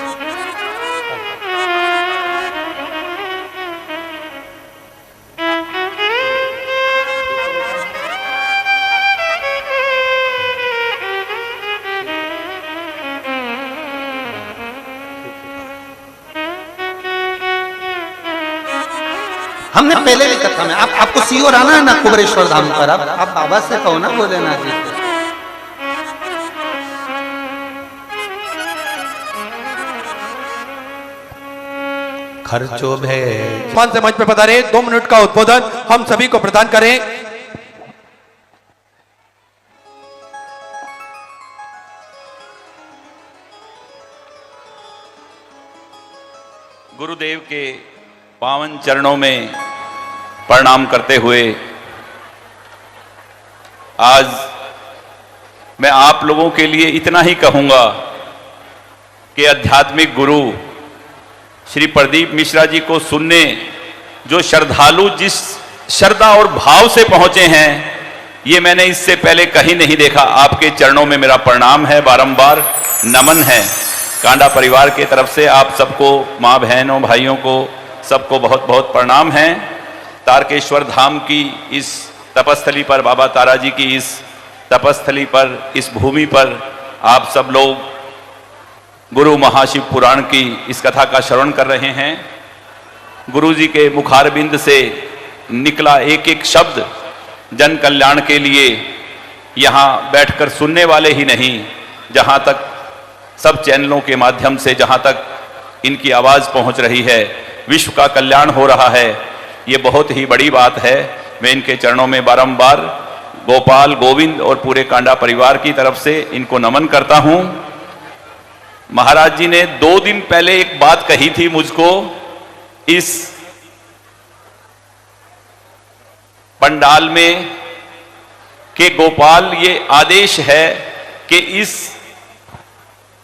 हमने पहले भी कथा में आपको सीओर आना है ना कुबरेश्वर धाम पर, आप बाबा से कहो ना भोलेनाथ जी। खर्चो भे पान से मंच पे पधारे, 2 मिनट का उद्बोधन हम सभी को प्रदान करें। गुरुदेव के पावन चरणों में प्रणाम करते हुए आज मैं आप लोगों के लिए इतना ही कहूंगा कि आध्यात्मिक गुरु श्री प्रदीप मिश्रा जी को सुनने जो श्रद्धालु जिस श्रद्धा और भाव से पहुंचे हैं, ये मैंने इससे पहले कहीं नहीं देखा। आपके चरणों में मेरा प्रणाम है, बारंबार नमन है। कांडा परिवार की तरफ से आप सबको, माँ बहनों भाइयों को, सबको बहुत बहुत प्रणाम है। तारकेश्वर धाम की इस तपस्थली पर, बाबा तारा जी की इस तपस्थली पर, इस भूमि पर आप सब लोग गुरु महाशिव पुराण की इस कथा का श्रवण कर रहे हैं। गुरु जी के मुखारबिंद से निकला एक एक शब्द जन कल्याण के लिए यहाँ बैठकर सुनने वाले ही नहीं, जहाँ तक सब चैनलों के माध्यम से जहाँ तक इनकी आवाज़ पहुँच रही है, विश्व का कल्याण हो रहा है, ये बहुत ही बड़ी बात है। मैं इनके चरणों में बारंबार गोपाल, गोविंद और पूरे कांडा परिवार की तरफ से इनको नमन करता हूँ। महाराज जी ने 2 दिन पहले एक बात कही थी मुझको, इस पंडाल में कि गोपाल ये आदेश है कि इस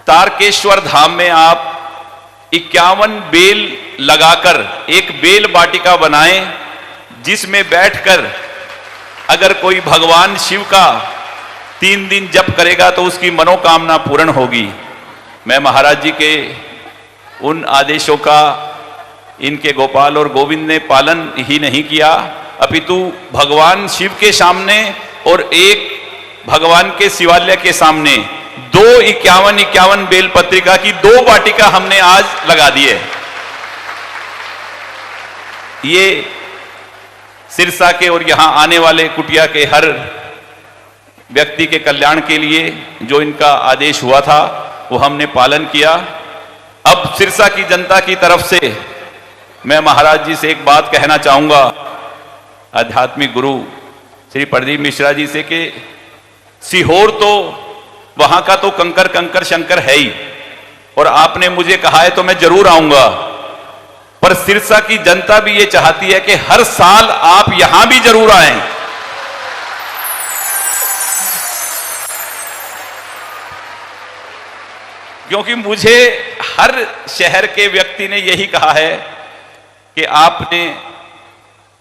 तारकेश्वर धाम में आप 51 बेल लगाकर एक बेल वाटिका बनाएं, जिसमें बैठकर अगर कोई भगवान शिव का 3 दिन जप करेगा तो उसकी मनोकामना पूर्ण होगी। मैं महाराज जी के उन आदेशों का इनके गोपाल और गोविंद ने पालन ही नहीं किया, अपितु भगवान शिव के सामने और एक भगवान के शिवालय के सामने 2 51 बेल पत्रिका की 2 वाटिका हमने आज लगा दी है। ये सिरसा के और यहां आने वाले कुटिया के हर व्यक्ति के कल्याण के लिए जो इनका आदेश हुआ था वो हमने पालन किया। अब सिरसा की जनता की तरफ से मैं महाराज जी से एक बात कहना चाहूंगा, आध्यात्मिक गुरु श्री प्रदीप मिश्रा जी से, कि सीहोर तो वहां का तो कंकर कंकर शंकर है ही, और आपने मुझे कहा है तो मैं जरूर आऊंगा, पर सिरसा की जनता भी ये चाहती है कि हर साल आप यहां भी जरूर आएं। क्योंकि मुझे हर शहर के व्यक्ति ने यही कहा है कि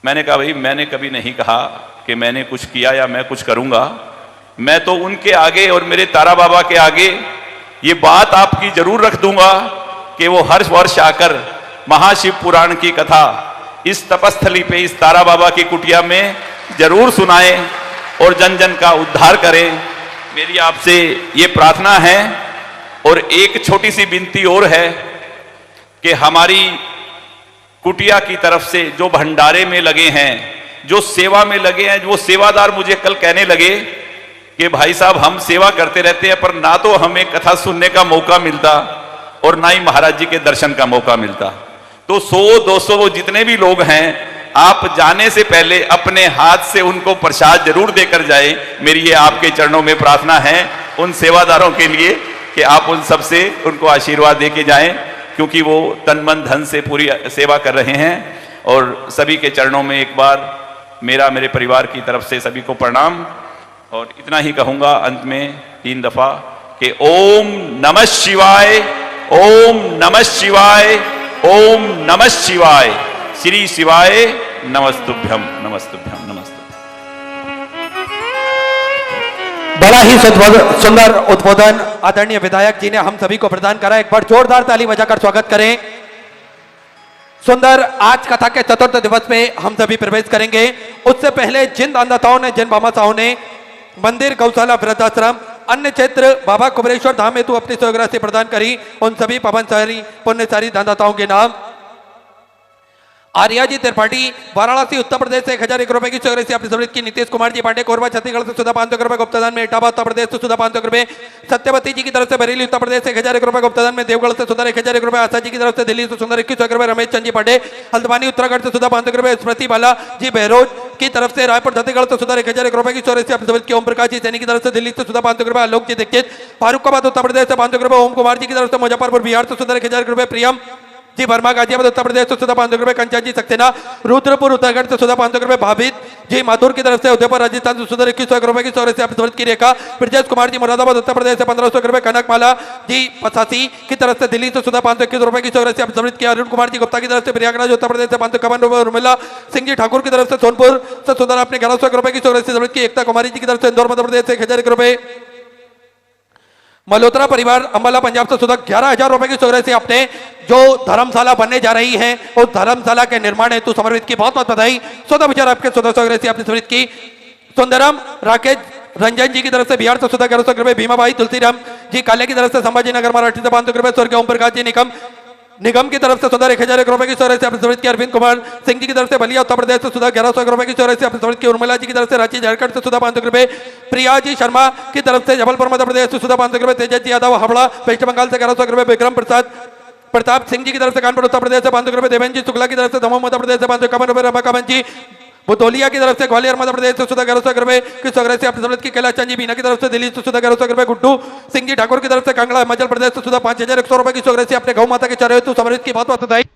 मैंने कहा भाई मैंने कभी नहीं कहा कि मैंने कुछ किया या मैं कुछ करूंगा। मैं तो उनके आगे और मेरे तारा बाबा के आगे ये बात आपकी जरूर रख दूंगा कि वो हर वर्ष आकर महाशिव पुराण की कथा इस तपस्थली पे, इस तारा बाबा की कुटिया में जरूर सुनाएं और जन जन का उद्धार करें। मेरी आपसे ये प्रार्थना है। और एक छोटी सी विनती और है कि हमारी कुटिया की तरफ से जो भंडारे में लगे हैं, जो सेवा में लगे हैं, वो सेवादार मुझे कल कहने लगे कि भाई साहब हम सेवा करते रहते हैं पर ना तो हमें कथा सुनने का मौका मिलता और ना ही महाराज जी के दर्शन का मौका मिलता। तो 100-200 वो जितने भी लोग हैं, आप जाने से पहले अपने हाथ से उनको प्रसाद जरूर देकर जाए। मेरी ये आपके चरणों में प्रार्थना है उन सेवादारों के लिए कि आप उन सबसे उनको आशीर्वाद दे के जाएं, क्योंकि वो तन मन धन से पूरी सेवा कर रहे हैं। और सभी के चरणों में एक बार मेरे परिवार की तरफ से सभी को प्रणाम। और इतना ही कहूंगा अंत में 3 दफा कि ओम नमः शिवाय, ओम नमः शिवाय, ओम नमः शिवाय, श्री शिवाय नमस्तुभ्यम, नमस्तुभ्यम, नमस्तुभ्यम। बड़ा ही सुंदर उद्बोधन आदरणीय विधायक जी ने हम सभी को प्रदान करा। एक बार जोरदार ताली बजाकर स्वागत करें। सुंदर आज कथा के 4th दिवस में हम सभी प्रवेश करेंगे। उससे पहले जिन दानदाताओं ने, जिन बामासाओं ने मंदिर, गौशाला, वृद्धाश्रम, अन्य क्षेत्र बाबा कुबेरेश्वर धाम हेतु अपनी सहयोग राशि प्रदान करी, उन सभी पवनशाली पुण्यशाली दानदाताओं के नाम आर्या जी त्रिपाठी, वाराणसी उत्तर प्रदेश से 1001 रुपए की सहयोग राशि अपनी समृद्धि की। नीतीश कुमार जी पांडे, कोरबा छत्तीसगढ़ से सुधा 500 रुपए गुप्तदान में। इटावा उत्तर प्रदेश से सुधा 500 रुपए। सत्यवती जी की तरफ से बरेली उत्तर प्रदेश से 1001 रुपए गुप्तदान में। देवगढ़ से सुधा 1001 रुपए। आशा जी की तरफ से दिल्ली से सुंदर 21 रुपए। रमेश चंद जी पांडे हल्द्वानी उत्तराखंड से सुधा 500 रुपए। स्मृति बाला जी बहरोज की तरफ से रायपुर छत्तीसगढ़ से सुधा 1001 रुपए की सहयोग राशि अपनी समृद्धि की। ओम प्रकाश जी सैनी की तरफ से दिल्ली से सुधा 500 रुपए। आलोक जी दीक्षित फारुखाबाद उत्तर प्रदेश से 500 रुपए। ओम कुमार जी की तरफ से मुजफ्फरपुर बिहार से सुधा 1001 रुपए। प्रियम जी वर्मा गाजियाबाद उत्तर प्रदेश से सुधा 500 रुपए। कंचन जी सक्सेना रुद्रपुर उत्तराखंड से सुधा 500 रुपए। भाभित जी माथुर की तरफ से उदयपुर राजस्थान से सुधा 2100 रुपए की सहयोग राशि अपनी समृद्धि की। रेखा ब्रजेश कुमार जी मुरादाबाद उत्तर प्रदेश से 1500 रुपए। कनक माला जी पचासी की तरफ से दिल्ली से सुधा 521 रुपए की सहयोग राशि अपनी समृद्धि की। अरुण कुमार जी गुप्ता की तरफ से प्रयागराज उत्तर प्रदेश से 551 रुपए। उर्मिला सिंह जी ठाकुर की तरफ से सोनपुर से सुधा अपने 1100 रुपए की सहयोग राशि समृद्धि की। एकता कुमारी जी की तरफ से इंदौर मध्य प्रदेश से 1001 रुपए। मल्होत्रा परिवार अंबाला पंजाब से सुधा 11,000 रुपए की सहयोग राशि अपने जो धर्मशाला बनने जा रही है उस धर्मशाला के निर्माण हेतु समर्पित की। बहुत बहुत बधाई। 14 विचार आपके 14 सहयोग राशि अपनी समर्पित की। सुंदरम राकेश रंजन जी की तरफ से बिहार से सुधा 1100 रुपए। भीमाबाई तुलसीराम जी काले की तरफ से संभाजी नगर महाराष्ट्र से 500 रुपए। स्वर्गीय ओम प्रकाश जी निगम की तरफ से सुधा 1001 रुपए की सहयोग राशि अपनी समृद्धि की। अरविंद कुमार सिंह जी की तरफ से बलिया उत्तर प्रदेश से सुधा 1100 रुपए की सहयोग राशि अपनी समृद्धि की। उर्मिला जी की तरफ से रांची झारखंड से सुधा 500 रुपए। प्रिया जी शर्मा की तरफ से जबलपुर मध्य प्रदेश से सुधा 500 रुपए। तेजस जी यादव हावड़ा पश्चिम बंगाल से 1100 रुपए। विक्रम प्रताप सिंह जी की तरफ से कानपुर उत्तर प्रदेश से 500 रुपए। देवेंद्र जी शुक्ला की तरफ से दमोह मध्य प्रदेश से 551 रुपए। रमाकांत जी बुतौलिया की तरफ से ग्वालियर मध्य प्रदेश से सुधा 1100 रुपए की सहयोग राशि अपनी समृद्धि की। कैलाश चंद जी बीना की तरफ से दिल्ली से सुधा 1100 रुपए। गुड्डू सिंह जी ठाकुर की तरफ से कांगड़ा हिमाचल प्रदेश से सुधा 5100 रुपए की सहयोग राशि अपने गौ माता के चरण हेतु समृद्धि की। बहुत बहुत बधाई।